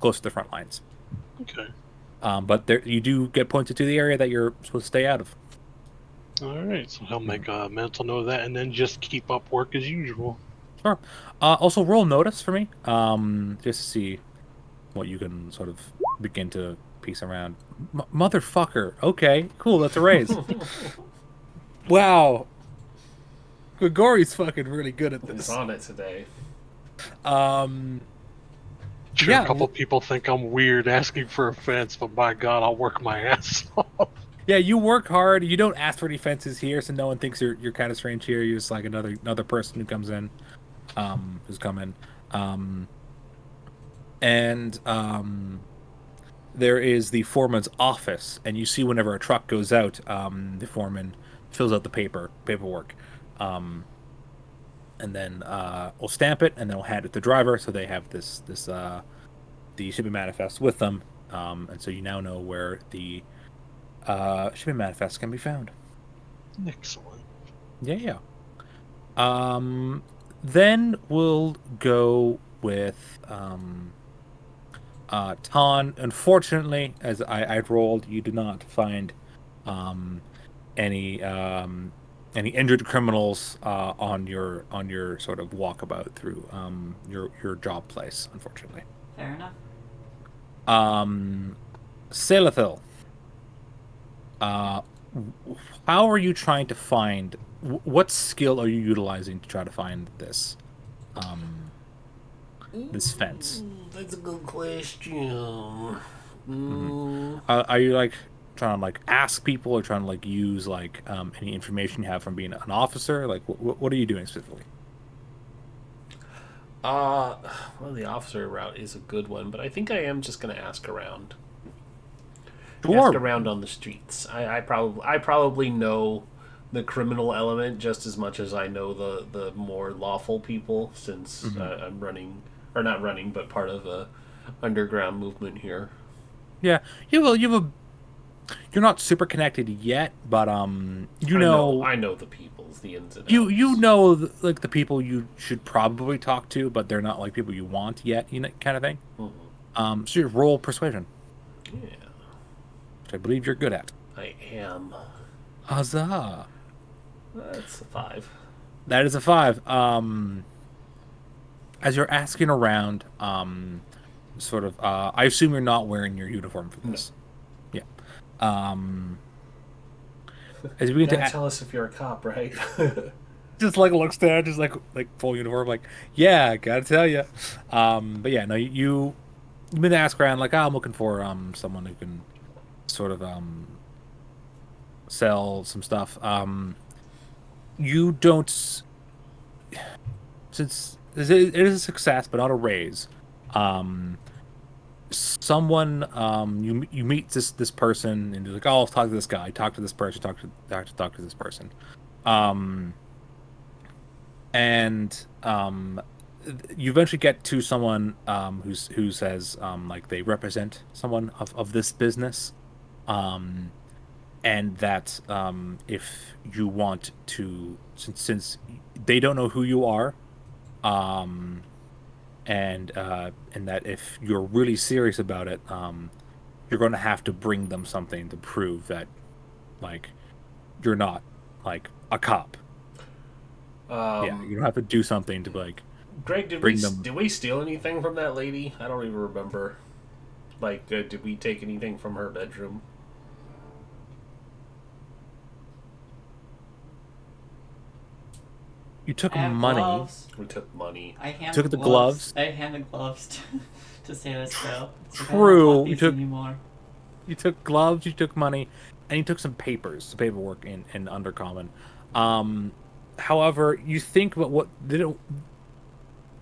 close to the front lines. Okay. But there you do get pointed to the area that you're supposed to stay out of. All right. So he'll make a mental note of that, and then just keep up work as usual. Sure. Also, roll notice for me, just to see what you can sort of begin to piece around. Motherfucker. Okay, cool. That's a raise. Wow. Grigori's fucking really good at He's this. on it today. Um, Sure, yeah, a couple people think I'm weird asking for a fence, but by God, I'll work my ass off. yeah. You work hard. You don't ask for any fences here, so no one thinks you're kind of strange here. You're just like another person who comes in, who's coming. Um, and there is the foreman's office, and you see whenever a truck goes out, the foreman fills out the paperwork, um, and then will stamp it, and then will hand it to the driver, so they have the shipping manifest with them, and so you now know where the shipping manifest can be found. Excellent. Yeah, yeah. Um, then we'll go with Ton. Unfortunately, as I rolled, you do not find um, any any injured criminals on your sort of walkabout through your job place. Unfortunately, Fair enough. Salathil, uh, how are you trying to find? What skill are you utilizing to try to find um, this fence? That's a good question. Hmm. Mm, Are you like trying to like ask people or trying to like use like any information you have from being an officer? Like what are you doing specifically? uh, well, the officer route is a good one, but I think I am just going to ask around. Sure. around on the streets. I probably know the criminal element just as much as I know the more lawful people, since I'm running, or not running, but part of a underground movement here. Yeah, you're not super connected yet, but you know, I know the peoples, the ins and you outs. know like the people you should probably talk to, but they're not like people you want yet, kind of thing. So you roll persuasion, Yeah, which I believe you're good at. I am. Huzzah! That's a 5. That is a 5. As you're asking around, sort of, I assume you're not wearing your uniform for No. this. Yeah. Um, as you begin Gotta to tell us if you're a cop, right? just like looks there, just like full uniform, like, yeah, gotta tell you. But yeah, no, you've been asked around, like, oh, I'm looking for someone who can sort of sell some stuff. You don't, since it is a success, but not a raise. Um, someone you meet this person and you're like, oh, I'll talk to this guy, talk to this person, talk to this person. Um, and you eventually get to someone who says like they represent someone of this business, um, and that if you want to, since they don't know who you are, um, and that if you're really serious about it, you're going to have to bring them something to prove that like you're not like a cop. Yeah, you don't have to do something to like Greg, bring them. did we steal anything from that lady? I don't even remember. Like, did we take anything from her bedroom? You took I have money. gloves. We took money. I hand Took the the gloves. gloves. I hand the gloves to say this though. True, I don't want you these took- anymore. You took gloves. You took money, and you took some papers, some paperwork in Undercommon. Um, however, you think about what they don't.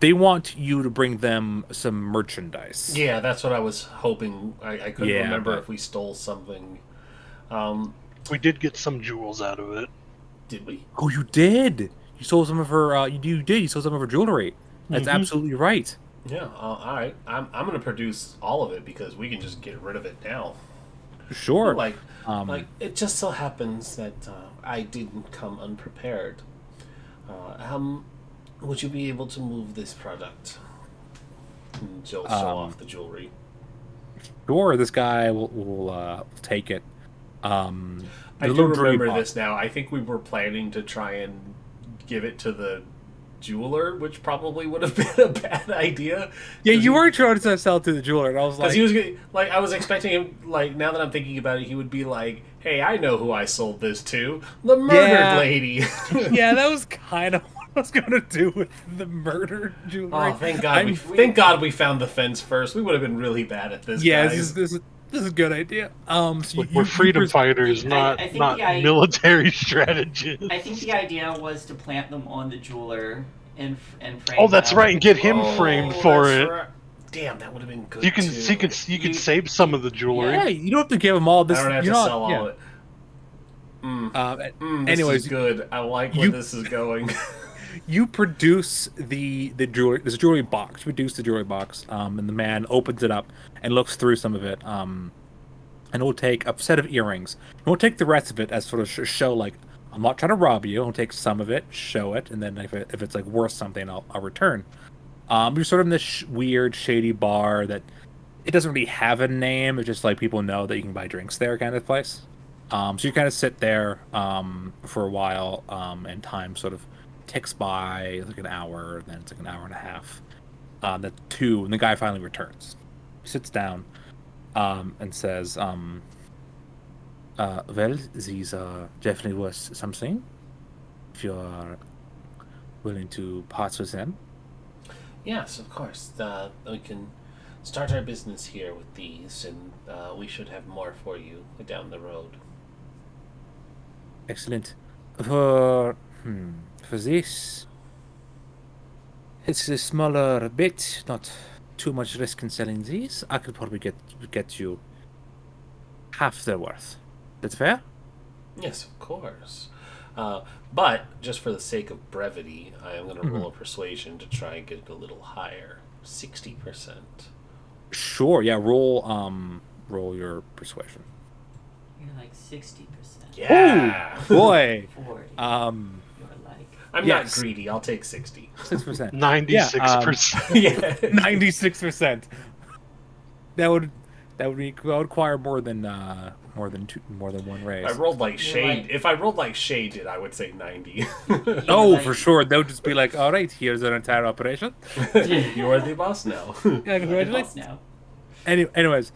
They want you to bring them some merchandise. Yeah, that's what I was hoping. I couldn't Yeah, remember but- if we stole something. We did get some jewels out of it. Did we? Oh, you did. You sold some of her. You did. You sold some of her jewelry. That's absolutely right. Yeah. All right. I'm gonna produce all of it because we can just get rid of it now. Sure. Like, Um, it just so happens that I didn't come unprepared. Would you be able to move this product? And she'll show off the jewelry. sure. This guy will take it. I the do little jewelry remember box. this now. I think we were planning to try and give it to the jeweler, which probably would have been a bad idea. Yeah, you were trying to sell to the jeweler, and I was like, Because he was like, I was expecting him, like, now that I'm thinking about it, he would be like, "Hey, I know who I sold this to, the murdered Yeah. lady." yeah, that was kind of what I was gonna do with the murder jewelry. Oh, thank God! Thank God we found the fence first. We would have been really bad at this. Yeah, guys. this is a good idea. So Look, we're freedom fighters, I think not military strategists. I think the idea was to plant them on the jeweler and frame. Oh, that's them. right, and get him framed for that's it. right. Damn, that would have been good. You can too. you can save some of the jewelry. Yeah, you don't have to give them all this. I don't have you're to not, sell all yeah. of it. This Anyways, is good. I like where you- this is going. you produce the jewelry. There's a jewelry box. You produce the jewelry box, and the man opens it up and looks through some of it. And it will take a set of earrings. It won't take the rest of it as sort of show like I'm not trying to rob you. I'll take some of it, show it, and then if it's like worth something, I'll return. You're sort of in this weird, shady bar that it doesn't really have a name. It's just like people know that you can buy drinks there, kind of place. So you kind of sit there for a while, and time sort of ticks by like an hour, then it's like an hour and a half. Then 2, and the guy finally returns. He sits down and says, well, these are definitely worth something. If you're willing to part with them. Yes, of course. We can start our business here with these, and we should have more for you down the road. Excellent. For this, it's a smaller bit, not too much risk in selling these. I could probably get you half their worth. That's fair? Yes, of course. But just for the sake of brevity, I am going to roll a persuasion to try and get it a little higher. 60%. Sure, yeah, roll your persuasion. You're like 60%. Yeah. Oh boy. 40. You're like I'm not yes. greedy. I'll take 60. 6%. 96%. Yeah. 96%. That would require more than one raise. I rolled like You're Shade. like- If I rolled like Shade did, I would say 90. You're Oh, like- for sure. They would just be like, "All right, here's an entire operation." You are the boss now. Yeah, You're the congratulations. boss now. Anyways,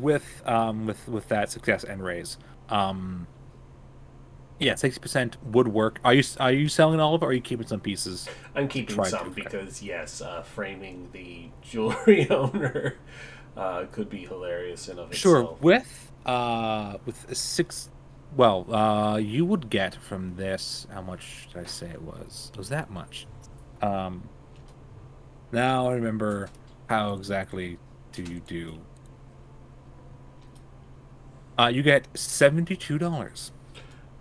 with that success and raise, yeah, 60% would work. Are you selling all of it, or are you keeping some pieces? I'm keeping Try to some affect. because, yes, framing the jewelry owner could be hilarious in of Sure. itself. With a six, well, you would get from this. How much did I say it was? It was that much. Now I remember how exactly do you do. You get $72.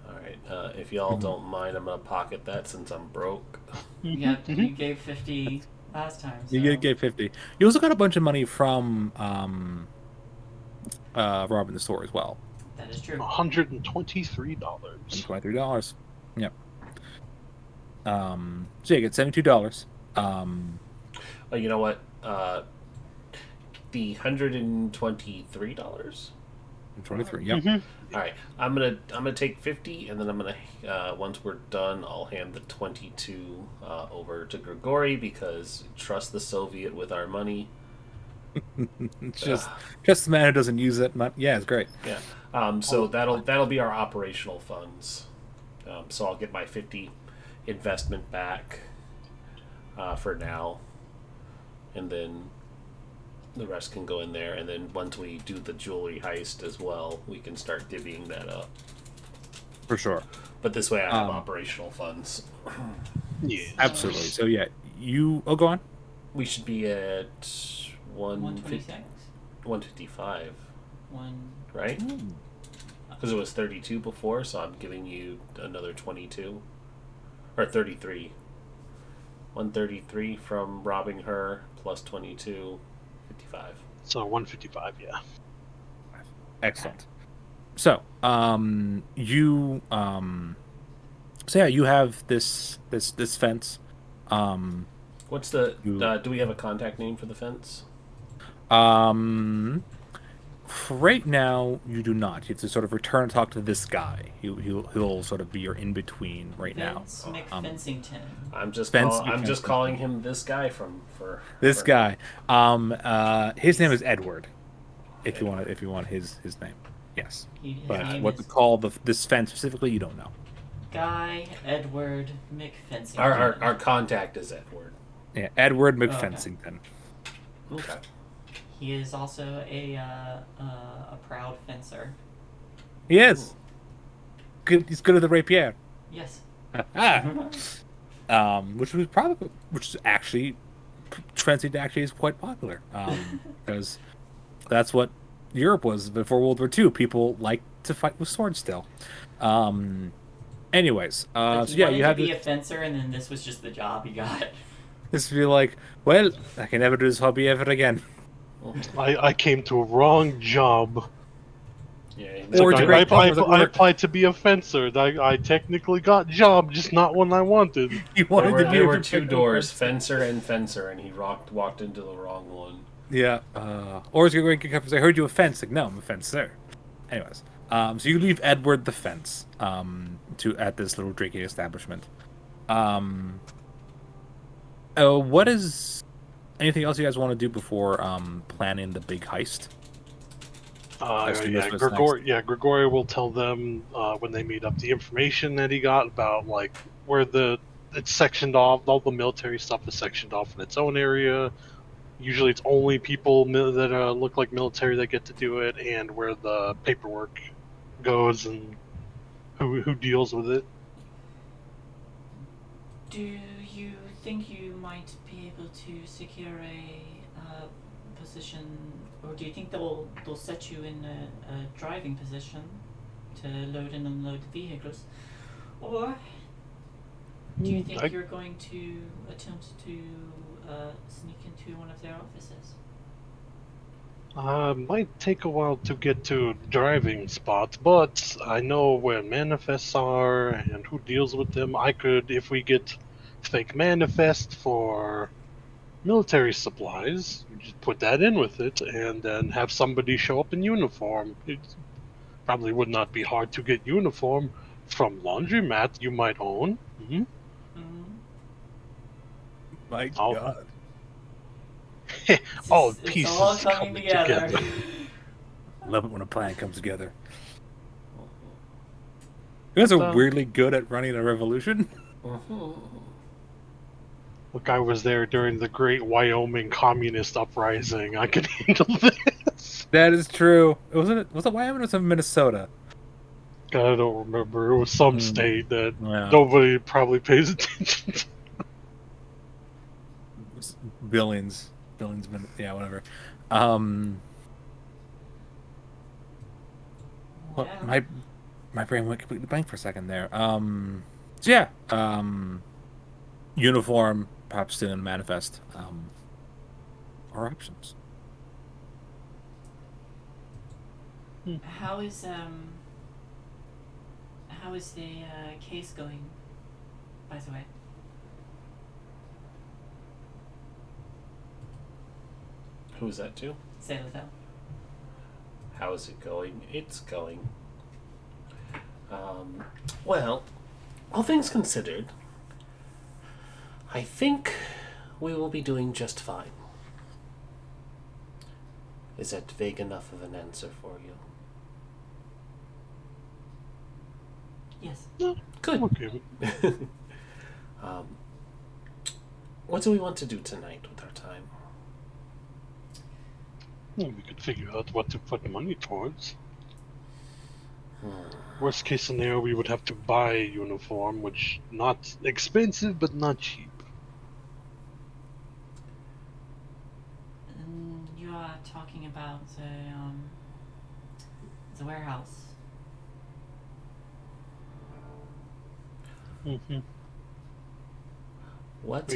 All right. If y'all don't mind, I'm going to pocket that since I'm broke. Yeah, you gave 50 last time. So. You get 50. You also got a bunch of money from robbing the store as well. That is true. $123. $23. Yep. So you get $72. Oh, you know what? The $123. 23. Yep. All right, I'm gonna take 50, and then I'm gonna once we're done, I'll hand the 22 over to Grigori because trust the Soviet with our money. It's just the man who doesn't use it. Yeah, it's great. Yeah. So that'll be our operational funds. So I'll get my 50 investment back for now, and then the rest can go in there. And then once we do the jewelry heist as well, we can start divvying that up. For sure. But this way, I have operational funds. Yeah. Absolutely. So yeah, go on. We should be at 126. 155, One. right? Because it was 32 before, so I'm giving you another 22. Or 33. 133 from robbing her, plus 22, 55. So 155, yeah. Excellent. So, so yeah, you have this fence. What's the... do we have a contact name for the fence? For right now, you do not. You have to sort of return and talk to this guy. He'll sort of be your in between right Vince now. McFencington. I'm just Fence I'm just calling him this guy for This guy. His name is Edward. If you want his name, yes. His But name what is to call this fence specifically, you don't know. Guy Edward McFencington. Our contact is Edward. Yeah, Edward okay. McFencington. Okay. He is also a proud fencer. He is. Good. He's good at the rapier. Yes. Which is actually translated actually is quite popular. Because that's what Europe was before World War II. People like to fight with swords still. Anyways, Like so he yeah, wanted you to have be a fencer, and then this was just the job he got. this. Be like, well, I can never do this hobby ever again. I came to a wrong job. Yeah. Or it's a great problem, it's like, I applied to be a fencer. I technically got job, just not one I wanted. You wanted to be There a were two professional doors, fencer. fencer, and he walked into the wrong one. Yeah. Or is going to come and say, I heard you a fence. Like, no, I'm a fencer. Anyways, so you leave Edward the fence at this little drinking establishment. What is anything else you guys want to do before planning the big heist? Grigori will tell them when they meet up the information that he got about like where it's sectioned off. All the military stuff is sectioned off in its own area. Usually, it's only people that look like military that get to do it, and where the paperwork goes and who deals with it. Do you think you might be able to secure position, or do you think they'll set you in a driving position to load and unload the vehicles, or do you think you're going to attempt to sneak into one of their offices? Might take a while to get to driving spots, but I know where manifests are and who deals with them. I could, if we get fake manifest for military supplies, you just put that in with it, and then have somebody show up in uniform. It probably would not be hard to get uniform from laundromat you might own. Mm-hmm. My Oh. God. All It's pieces all coming together. Love it when a plan comes together. You guys are weirdly good at running a revolution. Look, I was there during the Great Wyoming Communist Uprising. I could handle this. That is true. Was it Wyoming or was it Minnesota? I don't remember. It was some state that Yeah. nobody probably pays attention to. Billings, yeah, whatever. Well, my brain went completely blank for a second there. So yeah, uniform, perhaps still in manifest, are options. How is the case going, by the way? Who is that to? Sailor Bell. How is it going? It's going. Well, all things considered, I think we will be doing just fine. Is that vague enough of an answer for you? Yes. No, good. Okay. What do we want to do tonight with our time? Well, we could figure out what to put money towards. Worst case scenario, we would have to buy a uniform, which not expensive but not cheap. You are talking about the warehouse. Mm-hmm. What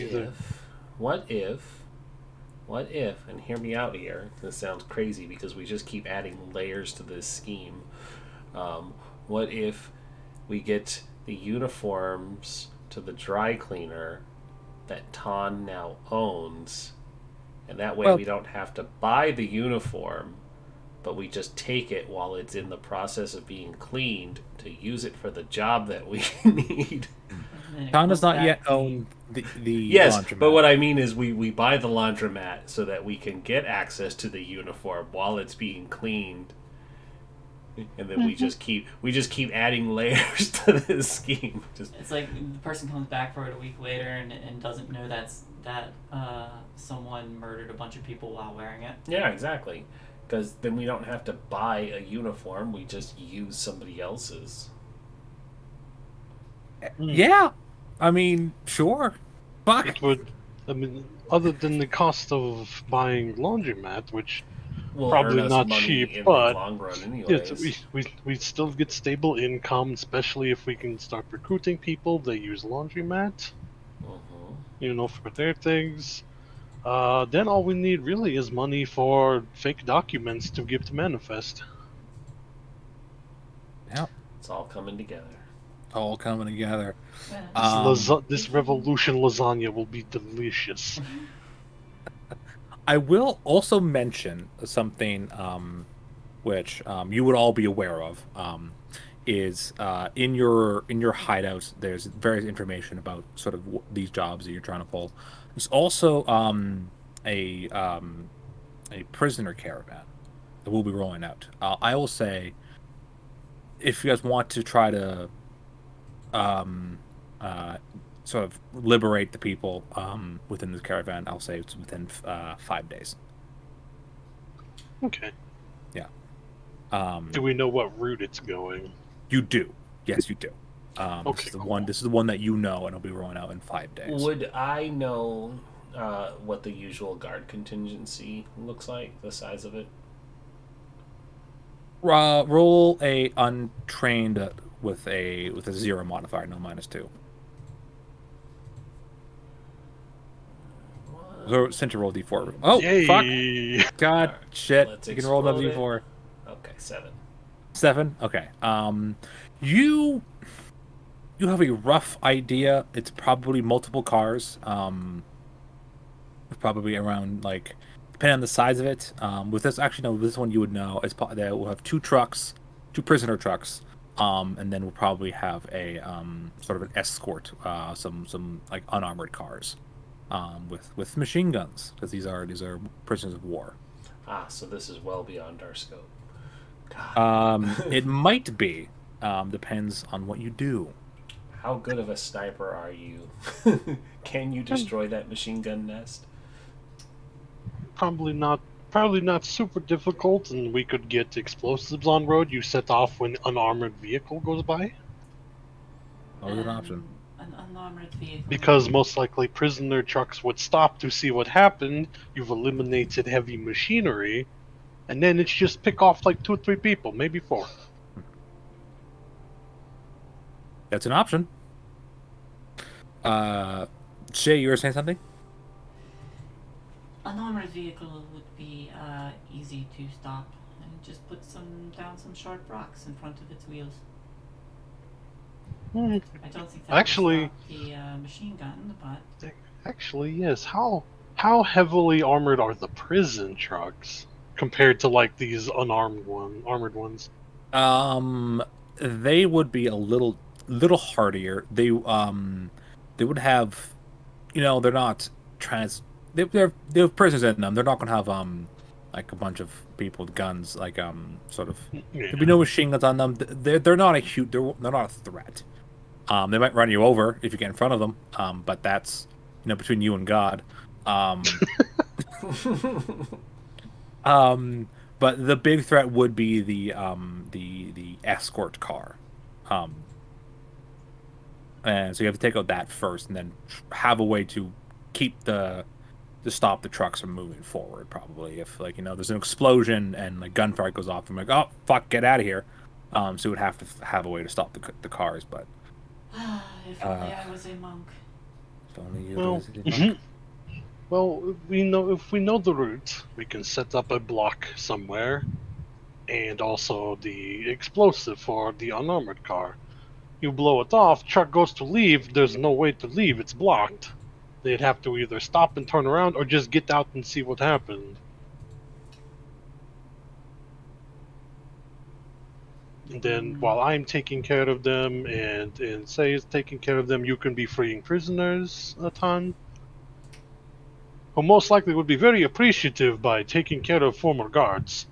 if, and hear me out here, this sounds crazy because we just keep adding layers to this scheme. What if we get the uniforms to the dry cleaner that Ton now owns, and that way we don't have to buy the uniform, but we just take it while it's in the process of being cleaned to use it for the job that we need. Ton does not yet own the yes, laundromat. but what I mean is we buy the laundromat so that we can get access to the uniform while it's being cleaned, and then we just keep adding layers to this scheme. It's like the person comes back for it a week later and doesn't know that someone murdered a bunch of people while wearing it. Yeah, exactly. Because then we don't have to buy a uniform; we just use somebody else's. Yeah, I mean, sure. Fuck. It would. I mean, other than the cost of buying laundromat, which Will probably earn us not money cheap, in but the long run, anyways. we still get stable income, especially if we can start recruiting people. They use laundromat, for their things. Then all we need really is money for fake documents to give to manifest. Yeah, it's all coming together. All coming together. This revolution lasagna will be delicious. I will also mention something which you would all be aware of. Is in your hideouts, there's various information about sort of these jobs that you're trying to pull. There's also a prisoner caravan that will be rolling out. I will say, if you guys want to try to sort of liberate the people within this caravan, I'll say it's within 5 days. Okay. Yeah. Do we know what route it's going? You do. Yes, you do. Okay, This is the one that you know, and it'll be rolling out in 5 days. Would I know what the usual guard contingency looks like, the size of it? Roll a untrained with a 0 modifier, no -2. So since you roll D4. Oh fuck! Yay! God Alright, shit! let's You can roll another explode it. D4. Okay, 7. 7. Okay. You you have a rough idea. It's probably multiple cars. Probably around like depending on the size of it. With this, actually no, this one you would know. That will have 2 trucks, 2 prisoner trucks. And then we'll probably have a sort of an escort, some like unarmored cars, with machine guns because these are prisoners of war. Ah, so this is well beyond our scope. God. It might be. Depends on what you do. How good of a sniper are you? Can you destroy that machine gun nest? Probably not. Probably not super difficult, and we could get explosives on road. You set off when unarmored vehicle goes by, Always an option. An unarmored vehicle. because most likely prisoner trucks would stop to see what happened. You've eliminated heavy machinery, and then it's just pick off like 2 or 3 people, maybe 4. That's an option. Shay, you were saying something? An armored vehicle would be easy to stop, and just put some sharp rocks in front of its wheels. Hmm. I don't think that Actually- would stop the machine gun, but Actually, yes. How heavily armored are the prison trucks compared to like these armored ones? They would be a little hardier. They would have, they're not they have prisoners in them. They're not gonna have like a bunch of people with guns, like sort of. Yeah. There'd be no machine guns on them. They're not a huge. They're not a threat. They might run you over if you get in front of them. But that's between you and God. Um, but the big threat would be the escort car. And so you have to take out that first, and then have a way to stop the trucks from moving forward. Probably if there's an explosion and like gunfire goes off, I'm like, oh fuck, get out of here. So we would have to have a way to stop the cars, but if only I was a monk. if only you Well, was a monk. well, if we know the route, we can set up a block somewhere, and also the explosive for the unarmored car. You blow it off, truck goes to leave, there's no way to leave, it's blocked. They'd have to either stop and turn around or just get out and see what happened. And then while I'm taking care of them and Say is taking care of them, you can be freeing prisoners a ton. Who most likely would be very appreciative by taking care of former guards.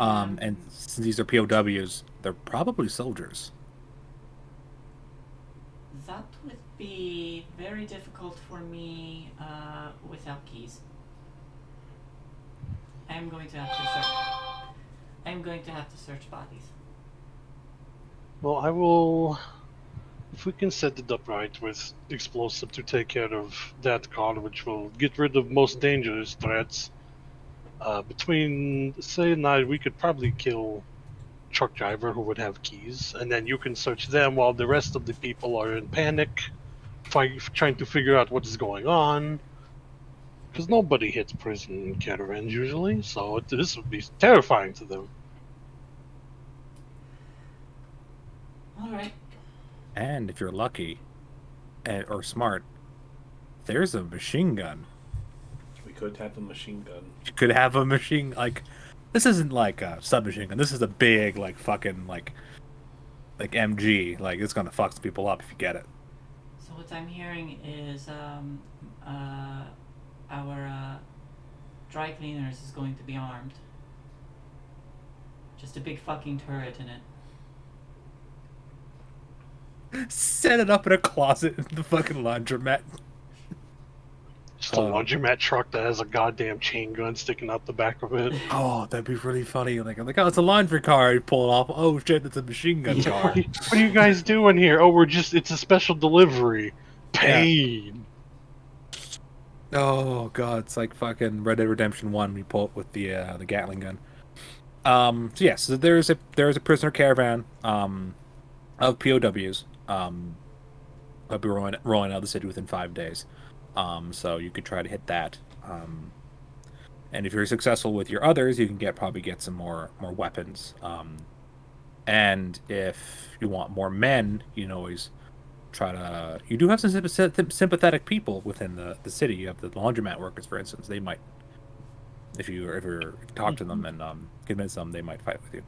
And since these are POWs, they're probably soldiers. That would be very difficult for me without keys. I'm going to have to search bodies. Well, I will. If we can set it up right with explosive to take care of that car, which will get rid of most dangerous threats. Between Say and I, we could probably kill truck driver who would have keys, and then you can search them while the rest of the people are in panic, trying to figure out what is going on. Because nobody hits prison caravans usually, so this would be terrifying to them. Alright. And if you're lucky, or smart, there's a machine gun. We could have a machine gun. You could have a machine like this isn't like a submachine gun. This is a big like fucking like MG. Like it's gonna fuck some people up if you get it. So what I'm hearing is our dry cleaners is going to be armed. Just a big fucking turret in it. Set it up in a closet in the fucking laundromat. Just a laundromat truck that has a goddamn chain gun sticking out the back of it. Oh, that'd be really funny. Like, I'm like, oh, it's a laundry car. You pull it off. Oh shit, it's a machine gun car. What are you guys doing here? Oh, it's a special delivery. Pain. Oh god, it's like fucking Red Dead Redemption 1. We pull it with the Gatling gun. So yes, so there's a prisoner caravan of POWs. I'll be rolling out of the city within 5 days. So you could try to hit that. And if you're successful with your others, you can probably get some more weapons. And if you want more men, you can always try to. You do have some sympathetic people within the city. You have the laundromat workers, for instance. They might, if you talk to them and convince them, they might fight with you.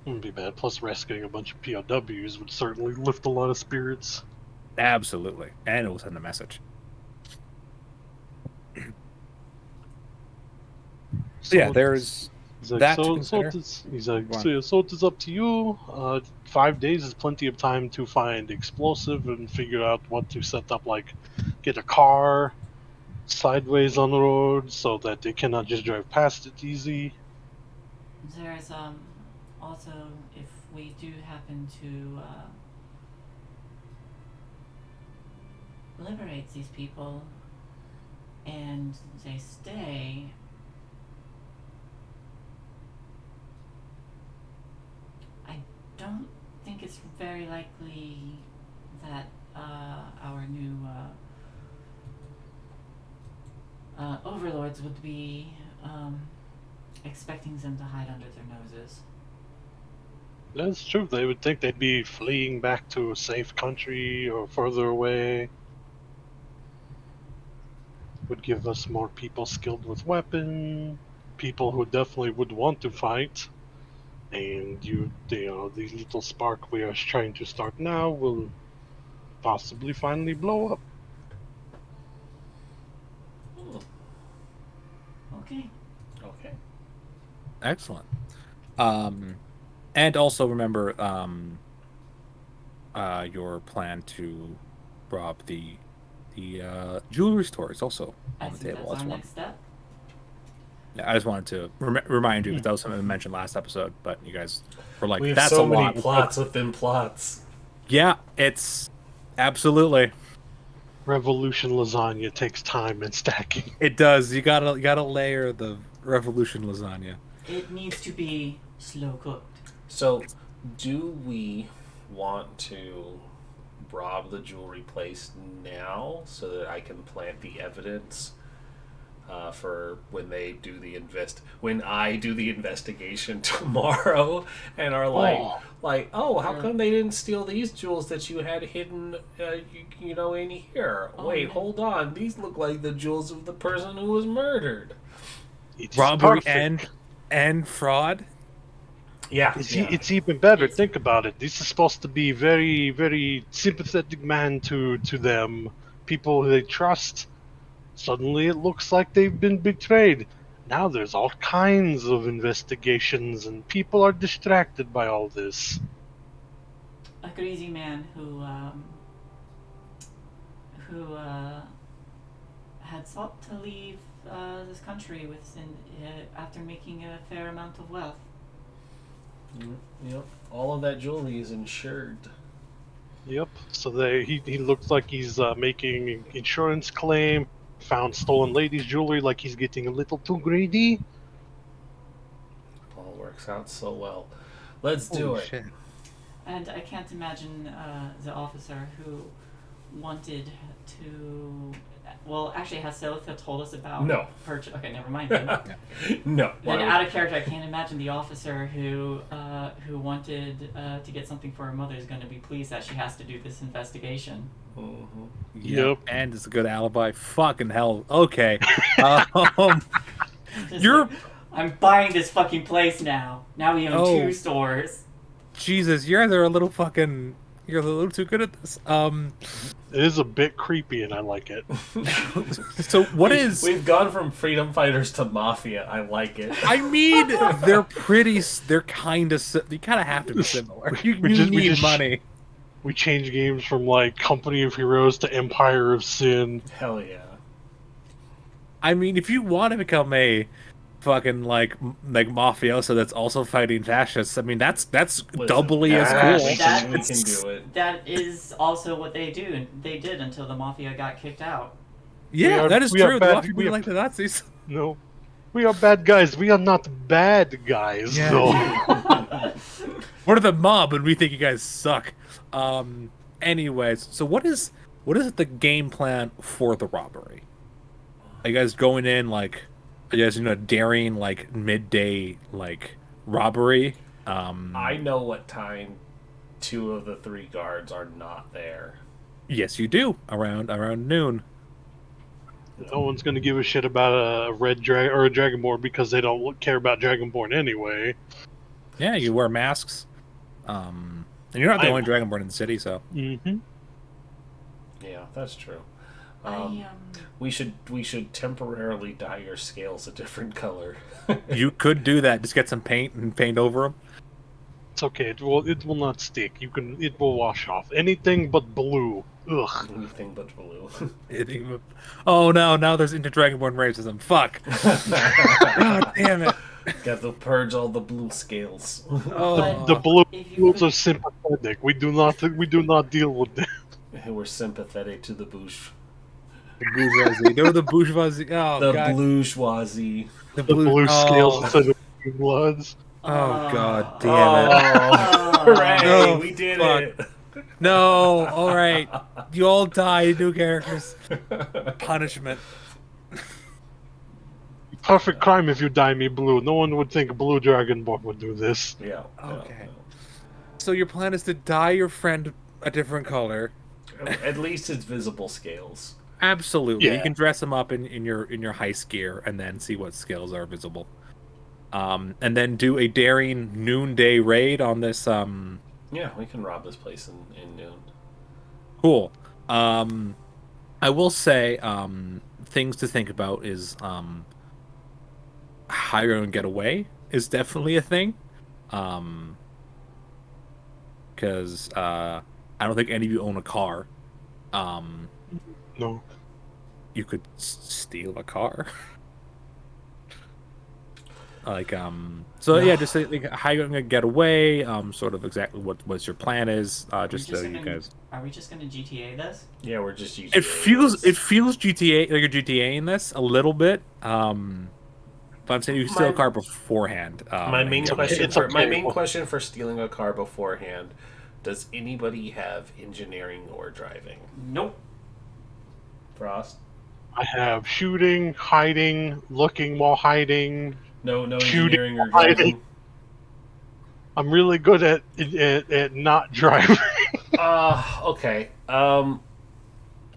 Wouldn't be bad. Plus, rescuing a bunch of POWs would certainly lift a lot of spirits. Absolutely, and it will send a message. So yeah, there's he's like, that so, to consider. he's like, so it is up to you. 5 days is plenty of time to find explosive and figure out what to set up. Like, get a car sideways on the road so that they cannot just drive past it easy. There's also, if we do happen to liberate these people and they stay, I don't think it's very likely that our new overlords would be expecting them to hide under their noses. That's true. They would think they'd be fleeing back to a safe country or further away. Would give us more people skilled with weapon, people who definitely would want to fight, and the little spark we are trying to start now will possibly finally blow up. Okay. Okay. Excellent. And also remember your plan to rob the jewelry store is also on the table. That's our next step. Yeah, I just wanted to remind you because that was something I mentioned last episode, but you guys were like, we have "That's so a many lot." plots within plots. Yeah, it's absolutely. Revolution lasagna takes time and stacking. It does. You gotta layer the revolution lasagna. It needs to be slow cooked. So, do we want to rob the jewelry place now so that I can plant the evidence for when they do when I do the investigation tomorrow and are how come they didn't steal these jewels that you had hidden in here? Wait, hold on, these look like the jewels of the person who was murdered. Robbery and fraud. Yeah, it's even better. Think about it. This is supposed to be very, very sympathetic man to them, people they trust. Suddenly it looks like they've been betrayed. Now there's all kinds of investigations and people are distracted by all this. A crazy man who had sought to leave this country after making a fair amount of wealth. Yep. All of that jewelry is insured. Yep. So he looks like he's making insurance claim. Found stolen ladies' jewelry, like he's getting a little too greedy. All works out so well. Let's do it. Shit. And I can't imagine the officer who wanted to. Well, actually, has Selitha told us about? No. Okay, never mind. Then. No. Then out of character, I can't imagine the officer who wanted to get something for her mother is going to be pleased that she has to do this investigation. Mm-hmm. Yep. And it's a good alibi. Fucking hell. Okay. I'm buying this fucking place now. Now we own 2 stores. Jesus, you guys are a little fucking. You're a little too good at this. It is a bit creepy, and I like it. So We've gone from freedom fighters to mafia. I like it. I mean, they're pretty. They're kind of. You kind of have to be similar. You need money. We change games from like Company of Heroes to Empire of Sin. Hell yeah. I mean, if you want to become a fucking like mafioso that's also fighting fascists, I mean that's Listen, doubly as Yes. cool. we can do it. That is also what they do, and they did until the mafia got kicked out. Yeah, that is we are true. The bad. mafia didn't like the Nazis. No, we are bad guys. We are not bad guys, Yeah. though. We're the mob, and we think you guys suck. Anyways, so what is the game plan for the robbery? Are you guys going in like, are you guys daring like midday like robbery? I know what time 2 of the 3 guards are not there. Yes, you do around noon. No one's gonna give a shit about a red dragon or a dragonborn because they don't care about dragonborn anyway. Yeah, you wear masks. And you're not the I'm- only dragonborn in the city, so Mm-hmm. Yeah, that's true. I We should temporarily dye your scales a different color. you could do that. Just get some paint and paint over them. It's okay. It will not stick. It will wash off. Anything but blue. Ugh. Anything but blue. Oh no! Now there's into dragonborn racism. Fuck! God damn it! Got to purge all the blue scales. Oh, The blues if you are sympathetic. We do not deal with them. We're sympathetic to the bush. the bourgeoisie. No, the bourgeoisie. Oh The god. bourgeoisie. The blue oh. scales instead of blue bloods. Oh god Oh, damn it! hooray! No, We did fuck. it. No. All right. You all die. New characters. Punishment. Perfect crime if you dye me blue. No one would think a blue dragonborn would do this. Yeah. Okay. So your plan is to dye your friend a different color. At least it's visible scales. Absolutely. You Yeah. can dress him up in your heist gear and then see what skills are visible. And then do a daring noonday raid on this. Yeah, we can rob this place in noon. Cool. I will say things to think about is how you're gonna get away is definitely a thing. Because I don't think any of you own a car. No. You could steal a car. So yeah, just like how you're gonna get away, sort of exactly what your plan is, just so you guys. Are we just gonna GTA this? Yeah, we're just using It feels GTA like a GTA in this a little bit. But I'm saying you can steal a car beforehand. My main and- question it's for okay. my main question for stealing a car beforehand: does anybody have engineering or driving? Nope. Frost? I have shooting, hiding, looking while hiding. No Shooting, engineering or hiding. driving. I'm really good at not driving. Okay.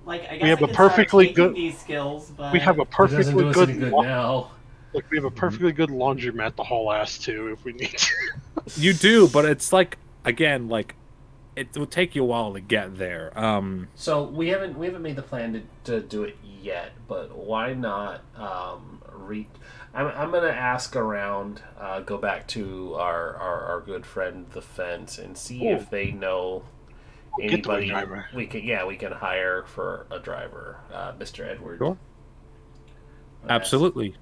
Like I guess We have I a could start perfectly taking good- these skills, but We have a It doesn't perfectly do us good, any good la- now. like we have a perfectly good laundromat to haul ass to if we need to. You do, but it's like again, like it will take you a while to get there. So we haven't made the plan to do it yet, but why not I'm gonna ask around, go back to our good friend the fence and see Ooh. if they know Get to a anybody driver. we can hire for a driver, Mr. Edward. Sure. I'll ask- Absolutely.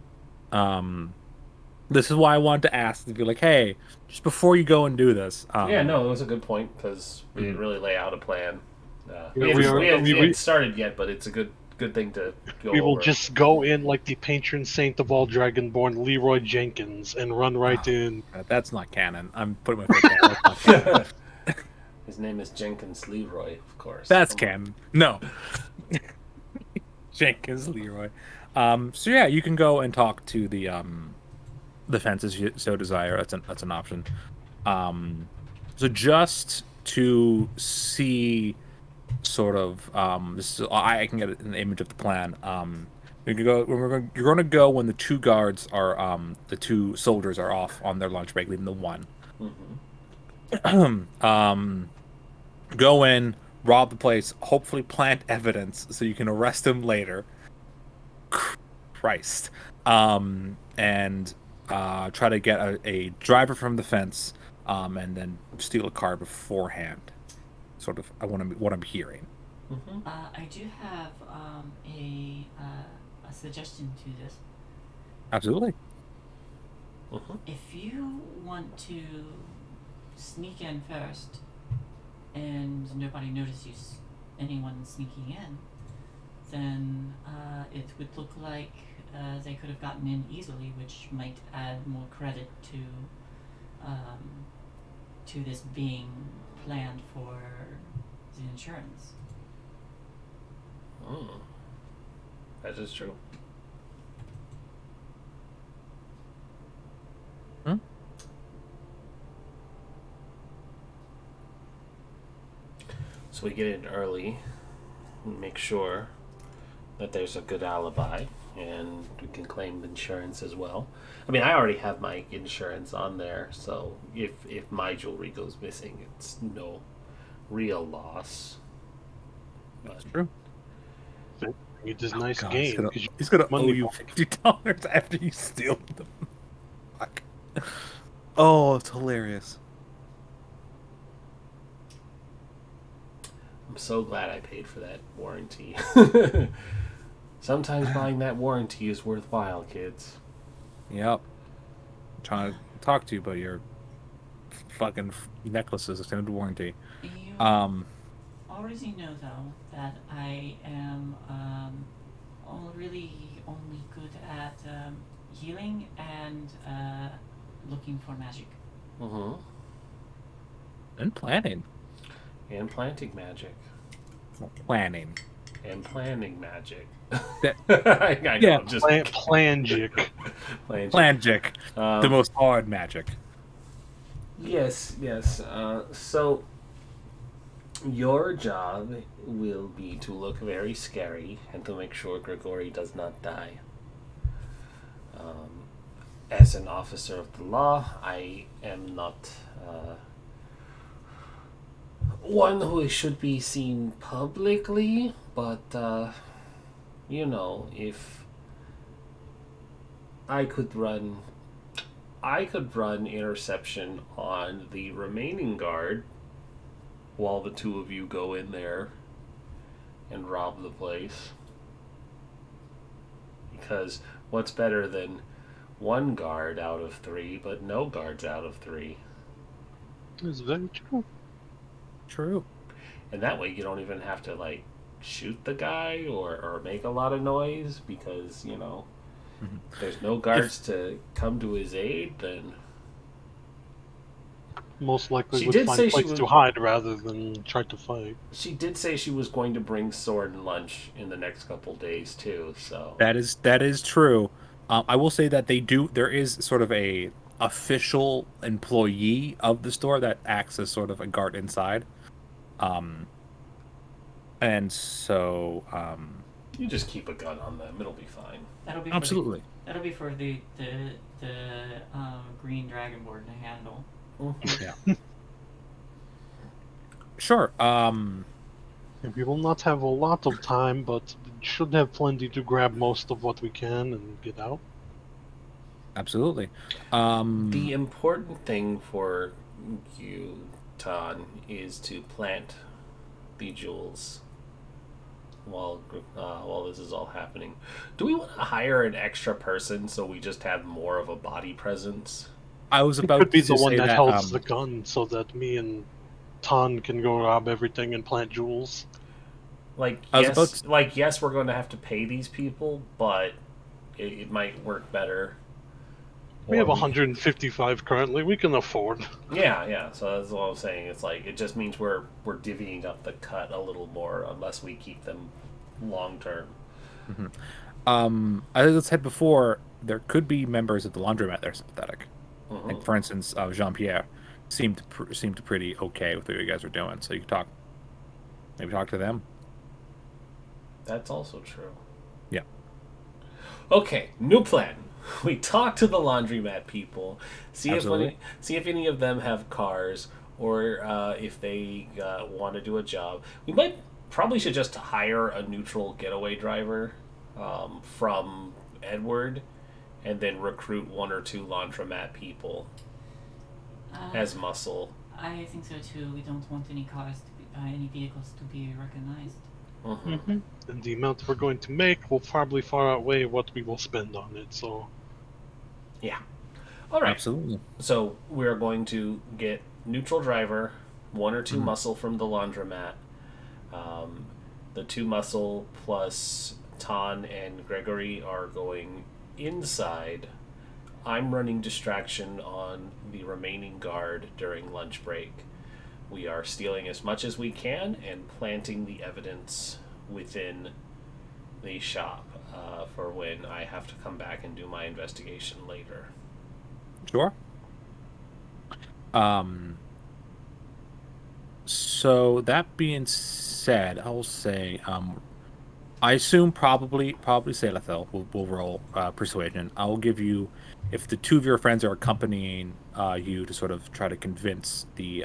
This is why I wanted to ask to be like, hey, just before you go and do this. Yeah, no, it was a good point because we didn't really lay out a plan. We we hadn't started yet, but it's a good thing to go We will over. just go in like the patron saint of all dragonborn, Leroy Jenkins, and run right in. That's not canon. I'm putting my foot down. That's not canon. His name is Jenkins Leroy, of course. That's Come on. canon. No. Jenkins Leroy. So yeah, you can go and talk to the fence if you so desire. That's an option. So just to see sort of this is, I can get an image of the plan. You can go. You're going to go when the two guards are the two soldiers are off on their lunch break, leaving the one. Go in, rob the place, hopefully plant evidence so you can arrest him later. Christ. And try to get a driver from the fence, and then steal a car beforehand. Sort of, what I'm hearing. I do have a a suggestion to this. Absolutely. Mhm. If you want to sneak in first, and nobody notices anyone sneaking in, then it would look like they could have gotten in easily, which might add more credit to this being planned for the insurance. Mm. That is true. Hmm? So we get in early, make sure that there's a good alibi, and we can claim insurance as well. I mean, I already have my insurance on there, so if my jewelry goes missing, it's no real loss. That's true. It is Oh, nice God, game because he's gonna owe money you back. $50 after you steal them. Fuck. Oh, it's hilarious. I'm so glad I paid for that warranty. Sometimes buying that warranty is worthwhile, kids. Yep. I'm trying to talk to you about your fucking necklaces extended warranty. You Um, already know, though, that I am really only good at healing and looking for magic. Mm-hmm. and planning. And planting magic. Well, planning. And planning magic. That, I know, yeah. I'm just Plangic. Plangic. The most hard magic. Yes, yes. So your job will be to look very scary and to make sure Grigori does not die. As an officer of the law, I am not one who should be seen publicly, but you know, if I could run interception on the remaining guard while the two of you go in there and rob the place. Because what's better than one guard out of 3, but no guards out of 3? It's very true. True. And that way you don't even have to, like, shoot the guy or make a lot of noise because, you know, there's no guards to come to his aid, then Most likely She would did find say she place would- to hide rather than try to fight. she did say she was going to bring sword and lunch in the next couple days too, so That is true. I will say that there is sort of a official employee of the store that acts as sort of a guard inside. And so you just keep a gun on them, it'll be fine. That'll be absolutely. That'll be for the green dragonborn to handle. Yeah. Sure. We will not have a lot of time, but we should have plenty to grab most of what we can and get out. Absolutely. The important thing for you, Tan, is to plant the jewels while this is all happening. Do we want to hire an extra person so we just have more of a body presence? I was It about could be to the one say that that holds the gun, so that me and Tan can go rob everything and plant jewels. Like I was yes, about to- like yes, we're going to have to pay these people, but it might work better. We Or have 155 currently. We can afford. Yeah. So that's what I'm saying. It's like it just means we're divvying up the cut a little more, unless we keep them long term. as I said before, there could be members of the laundromat that are sympathetic. Mhm. Like, for instance, Jean-Pierre seemed pretty okay with what you guys are doing. So you could maybe talk to them. That's also true. Yeah. Okay, new plan. We talk to the laundromat people, see Absolutely. if any of them have cars, or if they want to do a job. We probably should just hire a neutral getaway driver from Edward, and then recruit 1 or 2 laundromat people as muscle. I think so too. We don't want any cars, any vehicles to be recognized. Mm-hmm. and the amount we're going to make will probably far outweigh what we will spend on it. So, Yeah. All right. Absolutely. So we're going to get neutral driver, 1 or 2 Mhm. muscle from the laundromat. The 2 muscle plus Ton and Gregory are going inside. I'm running distraction on the remaining guard during lunch break. We are stealing as much as we can and planting the evidence within the shop for when I have to come back and do my investigation later. Sure. So that being said, I'll say, I assume probably Selathel will roll persuasion. I'll give you, if the 2 of your friends are accompanying you to sort of try to convince the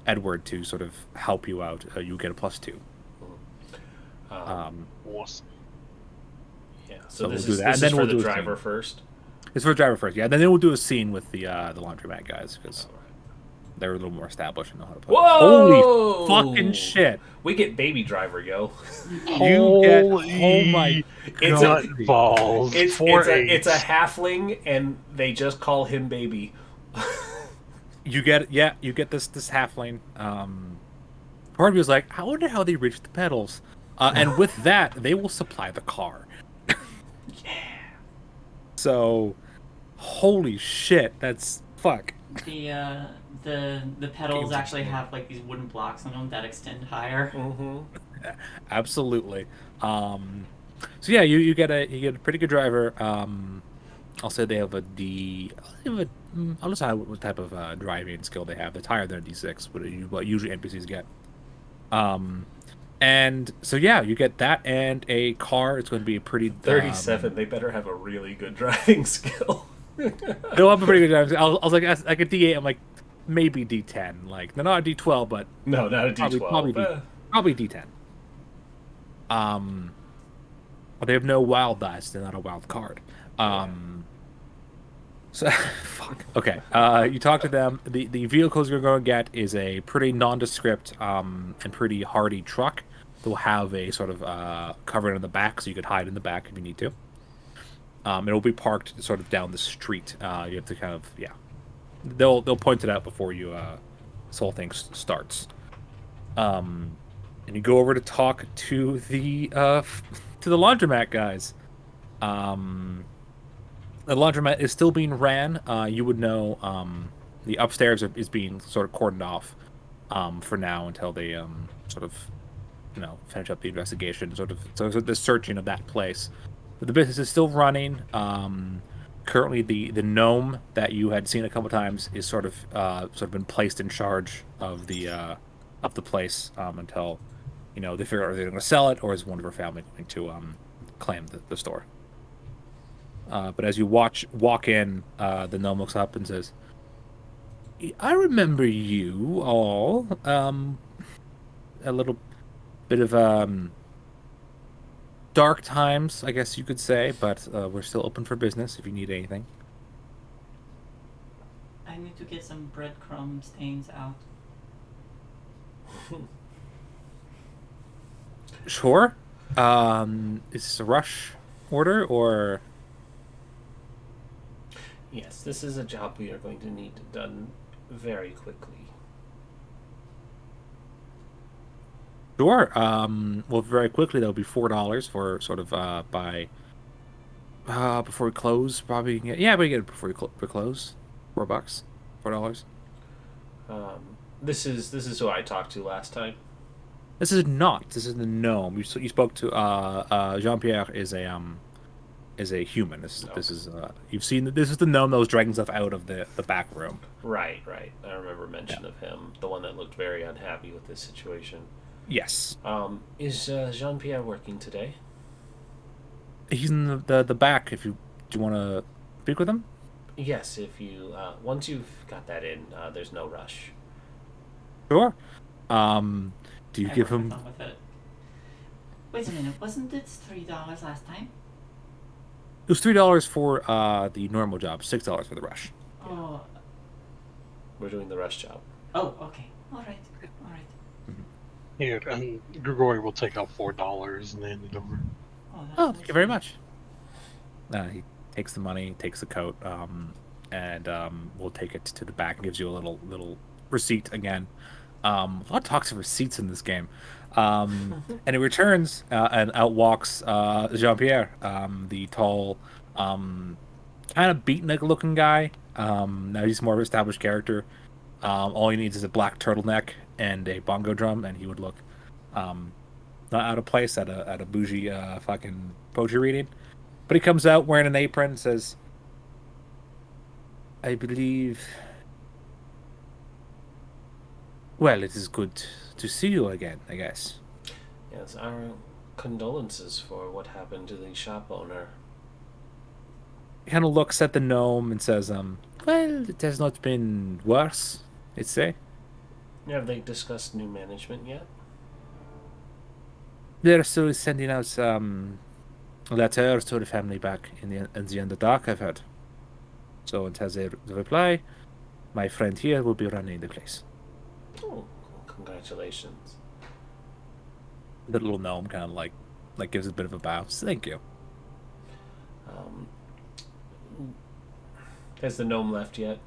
Edward to sort of help you out, you get a +2. awesome. Yeah. So this we'll do is that, this and then is for we'll the do a driver scene. first. It's for the driver first, yeah. Then we'll do a scene with the laundromat guys because All right. they're a little more established and know how to play. Whoa! Holy fucking shit! We get baby driver, yo. You get, oh my It's god! a Balls. it's Four it's a eights. halfling, and they just call him baby. You get this halfling. Part of me was like, I wonder how they reached the pedals. And with that, they will supply the car. Yeah. So, holy shit, that's fuck. The pedals Game's actually insane. have like these wooden blocks on them that extend higher. Mm-hmm. Absolutely. So yeah, you get a pretty good driver. I'll say they have a D. I'll decide what type of driving skill they have. It's higher than a D6, what usually NPCs get. And so yeah, you get that and a car. It's going to be a pretty 37. They better have a really good driving skill. they'll have a pretty good driving. I was like a D8. I'm like maybe D10. Like they're not a D12, but No, not a probably D12. probably D10. But they have no wild dice. They're not a wild card. So fuck. Okay. You talk to them. The vehicles you're going to get is a pretty nondescript and pretty hardy truck. They'll have a sort of cover in the back, so you could hide in the back if you need to. It'll be parked sort of down the street. You have to kind of they'll point it out before you this whole thing starts. And you go over to talk to the to the laundromat guys. The laundromat is still being ran. You would know the upstairs is being sort of cordoned off for now until they sort of finish up the investigation. So the searching of that place. But the business is still running. Currently, the gnome that you had seen a couple times is sort of been placed in charge of the place until they figure out if they're going to sell it or is one of her family going to claim the store. But as you walk in, the gnome looks up and says, "I remember you all. A little bit of dark times, I guess you could say, but we're still open for business if you need anything." I need to get some breadcrumb stains out. Sure. Is this a rush order or? Yes, this is a job we are going to need done very quickly. Sure. Well, very quickly that'll be $4 for sort of before we close. Probably we get it before we close. $4, $4. This is who I talked to last time. This is not. This is the gnome. You spoke to Jean-Pierre is a human. This is you've seen this is the gnome that was dragging stuff out of the back room. Right. I remember mention of him, the one that looked very unhappy with this situation. Yes. Is Jean-Pierre working today? He's in the back. If you do you want to speak with him? Yes, if you once you've got that in, there's no rush. Sure. Do you give him? With it. Wait a minute, wasn't it $3 last time? It was $3 for the normal job, $6 for the rush. Oh. We're doing the rush job. Oh, okay. All right. Here, and Grigori will take out $4 and hand it over. Oh, that's Oh, nice thank you very of much. He takes the money, takes the coat, and we'll take it to the back and gives you a little receipt again. A lot of talks of receipts in this game. And he returns, and out walks Jean-Pierre, the tall, kind of beatnik-looking guy. Now he's more of an established character. All he needs is a black turtleneck and a bongo drum, and he would look um, not out of place at a bougie fucking poetry reading. But he comes out wearing an apron and says, I believe. Well, it is good to see you again, I guess. Yes, our condolences for what happened to the shop owner. He kind of looks at the gnome and says, well, it has not been worse, I'd say. Have they discussed new management yet? They're still sending out letters to the family back in the Underdark, I've heard. So it has a reply. My friend here will be running the place. Oh, congratulations. The little gnome kind of like gives a bit of a bow. Thank you. Um, has the gnome left yet?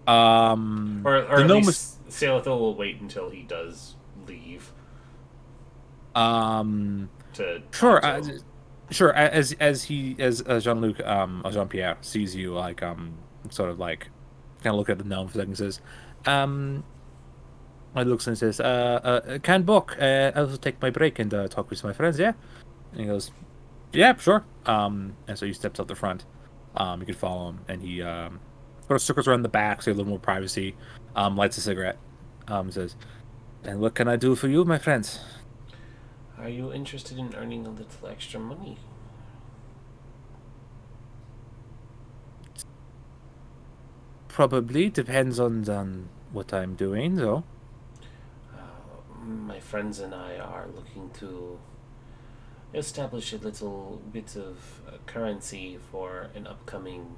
Or The at gnome least Sailithil will wait until he does leave to sure, talk to him. sure. As Jean-Luc, Jean-Pierre sees you, like sort of like kind of look at the gnome for a second and says, he looks and says, can book. I'll take my break and talk with my friends. Yeah, and he goes, yeah, sure. And so he steps up the front. You can follow him, and he sort of circles around the back, so you have a little more privacy. Lights a cigarette. Says, and what can I do for you, my friends? Are you interested in earning a little extra money? Probably depends on what I'm doing, though. My friends and I are looking to establish a little bit of currency for an upcoming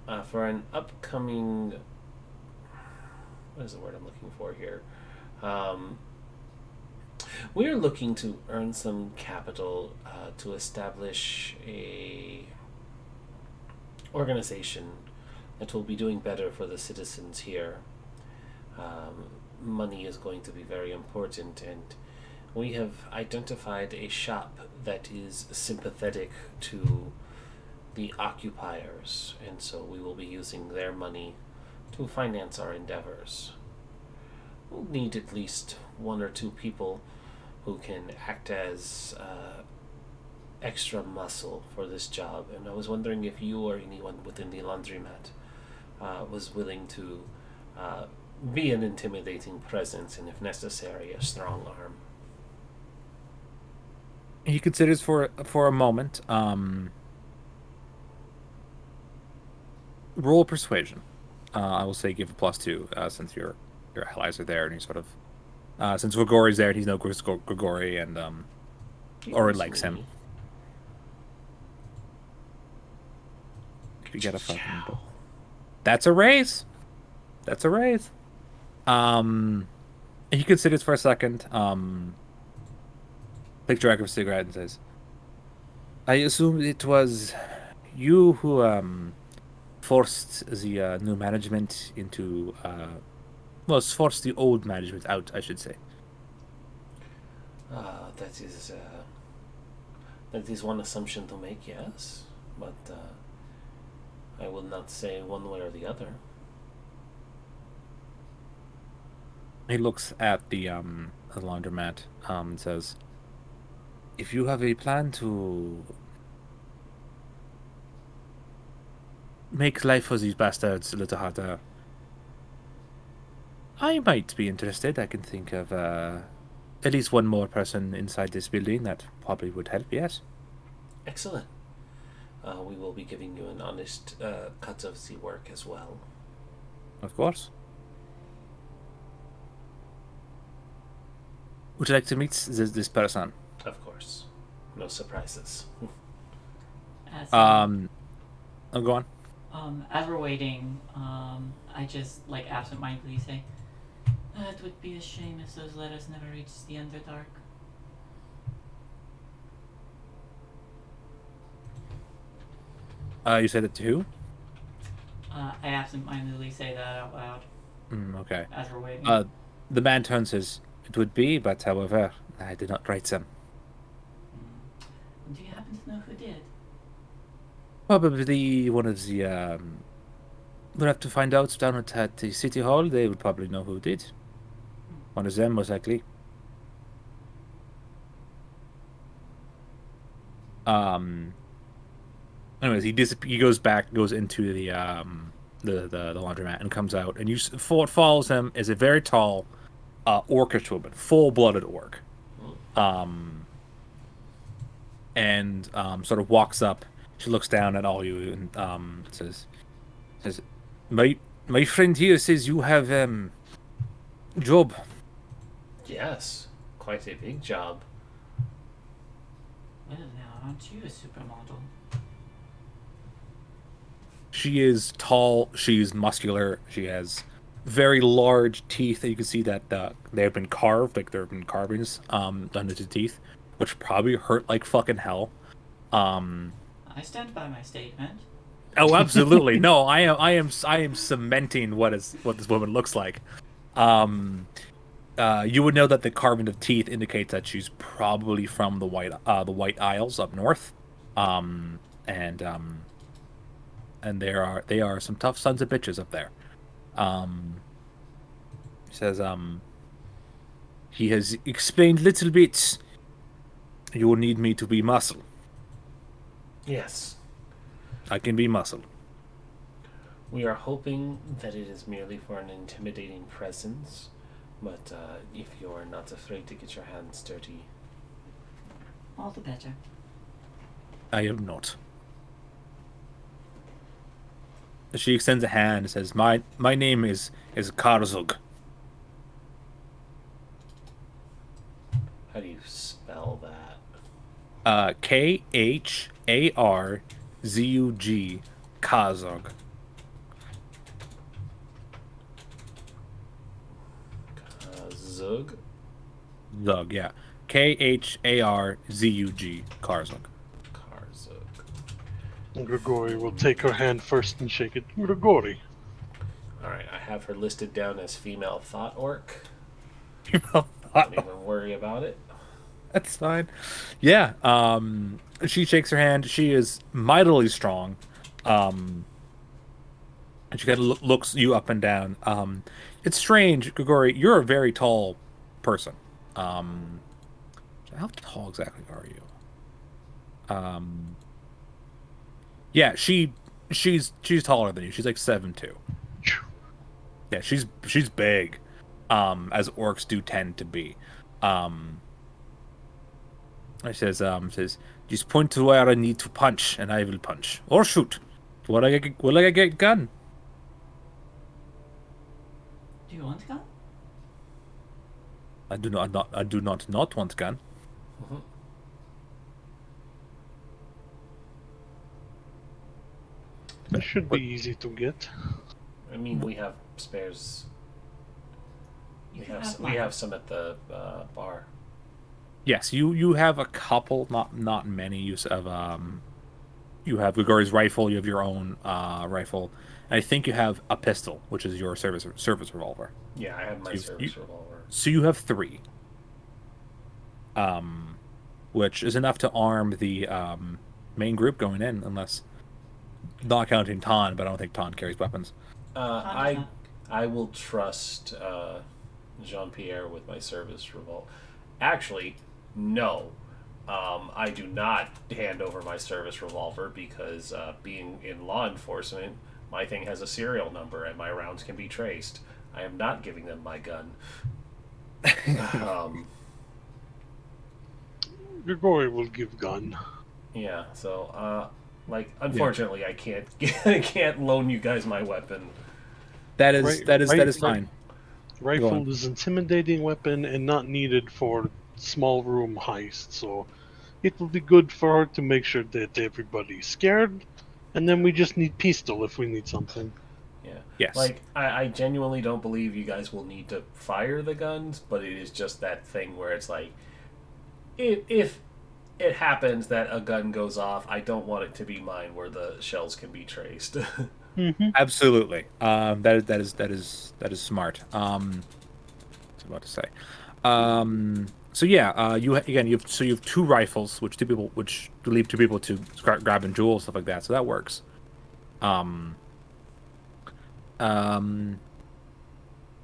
what is the word I'm looking for here? We're looking to earn some capital to establish a organization that will be doing better for the citizens here. Money is going to be very important, and we have identified a shop that is sympathetic to the occupiers, and so we will be using their money to finance our endeavors. We'll need at least one or two people who can act as extra muscle for this job, and I was wondering if you or anyone within the laundromat was willing to be an intimidating presence, and if necessary, a strong arm. He considers for a moment. Roll persuasion. I will say give a +2 since your allies are there, and he sort of since Grigori's there, and he's no Grigori, and or likes him. You get a fucking. That's a raise. That's a raise. He considers for a second. Takes a drag of a cigarette and says, "I assume it was you who forced the new management into well, forced the old management out, I should say." That is one assumption to make, yes, but I will not say one way or the other. He looks at the laundromat and says, "If you have a plan to make life for these bastards a little harder, I might be interested. I can think of at least one more person inside this building that probably would help, yes." Excellent. We will be giving you an honest cut of the work as well. Of course. Would you like to meet this person? Of course. No surprises. As, Oh, go on. as we're waiting, I just like absentmindedly say, It would be a shame if those letters never reached the Underdark. You said it to who? I absentmindedly say that out loud Okay. as we're waiting. The man turns says, "It would be, but however, I did not write them. Do you happen to know who did? Probably one of the we'll have to find out down at the city hall. They would probably know who did. One of them, most likely. Anyways, he goes into the laundromat and comes out, and what follows him is a very tall, orcish woman, full-blooded orc, and sort of walks up. She looks down at all you and says, my friend here says you have job." Yes, quite a big job. Well, now, aren't you a supermodel? She is tall. She's muscular. She has very large teeth. You can see that they have been carved, like there have been carvings done into teeth, which probably hurt like fucking hell. I stand by my statement. Oh, absolutely. No, I am cementing what this woman looks like. You would know that the carving of teeth indicates that she's probably from the White Isles up north. And they are some tough sons of bitches up there. He says, he has explained little bit. You will need me to be muscle. Yes. I can be muscle. We are hoping that it is merely for an intimidating presence, but if you are not afraid to get your hands dirty. All the better. I am not. She extends a hand and says, My name is Karzug. How do you spell that? Kharzug. Karzug. Zug? Zug, yeah. Kharzug. Karzug. Karzug. Grigori will take her hand first and shake it. Grigori. Alright, I have her listed down as female thought orc. Don't Don't even worry about it. That's fine. Yeah. She shakes her hand. She is mightily strong. And she kind of looks you up and down. It's strange, Grigori. You're a very tall person. How tall exactly are you? Yeah, she's taller than you. She's like 7'2". Yeah, she's big. As orcs do tend to be. He says, just point to where I need to punch, and I will punch or shoot. Will I get gun? Do you want gun? I do not want gun. Mm-hmm. It should be easy to get. I mean, we have spares. You We have some at the bar. Yes, you have a couple, not many use of you have Grigori's rifle, you have your own rifle, and I think you have a pistol, which is your service revolver. Yeah, I have my service revolver. So you have 3. Which is enough to arm the main group going in, unless not counting Ton, but I don't think Ton carries weapons. I will trust Jean-Pierre with my service revolver. Actually, no. I do not hand over my service revolver because being in law enforcement, my thing has a serial number and my rounds can be traced. I am not giving them my gun. Grigori will give gun. Yeah, so unfortunately, I can't loan you guys my weapon. That is fine. Rifle is intimidating weapon and not needed for small room heist, so it will be good for her to make sure that everybody's scared, and then we just need pistol if we need something. Yeah. Yes. Like, I genuinely don't believe you guys will need to fire the guns, but it is just that thing where it's like, if it happens that a gun goes off, I don't want it to be mine where the shells can be traced. Mm-hmm. Absolutely. That is smart. I was about to say. So yeah, you have two rifles, which leave two people to grabbing jewels, stuff like that. So that works. Um, um,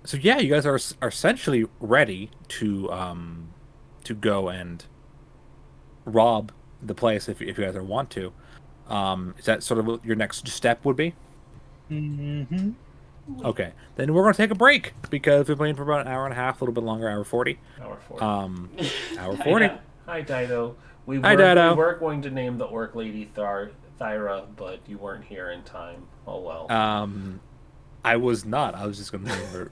so yeah, you guys are essentially ready to go and rob the place if you guys want to. Is that sort of what your next step would be? Mm-hmm. Okay, then we're gonna take a break because we're playing for about an hour and a half, a little bit longer, hour 40. Hour 40. Um, hour 40. Yeah. Hi, Dido. We Hi, were, Dido. we were going to name the orc lady Thyra, but you weren't here in time. Oh well. I was not. I was just gonna name her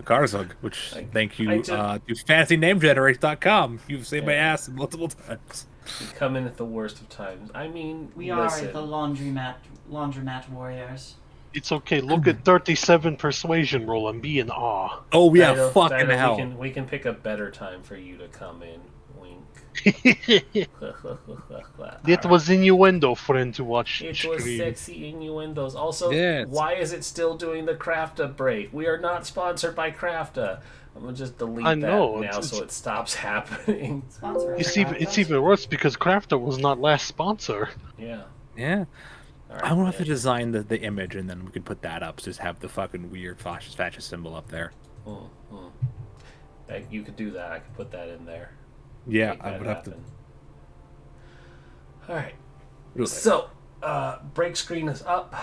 Garzug, which thank you to fancynamegenerators.com. You've saved my ass multiple times. You come in at the worst of times. I mean, We listen. are the laundromat warriors. It's okay. Look at 37 persuasion roll and be in awe. Oh yeah, Dido, fucking Dido, hell. we can pick a better time for you to come in. Wink. It was innuendo, friend, to watch It stream. was sexy innuendos. Also, Yes. why is it still doing the Crafta break? We are not sponsored by Crafta. I'm gonna just delete I that know, now it's- so it stops happening. Sponsor us. It's even worse because Crafter was not last sponsor. Yeah. Yeah. All I want to have to man. design the image and then we can put that up. So just have the fucking weird fascist symbol up there. You could do that. I could put that in there. Yeah, Make I that would have to. happen. All right. do it. So, break screen is up.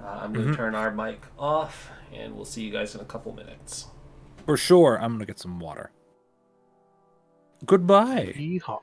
I'm going to Mhm. turn our mic off, and we'll see you guys in a couple minutes. For sure, I'm gonna get some water. Goodbye. Yeehaw.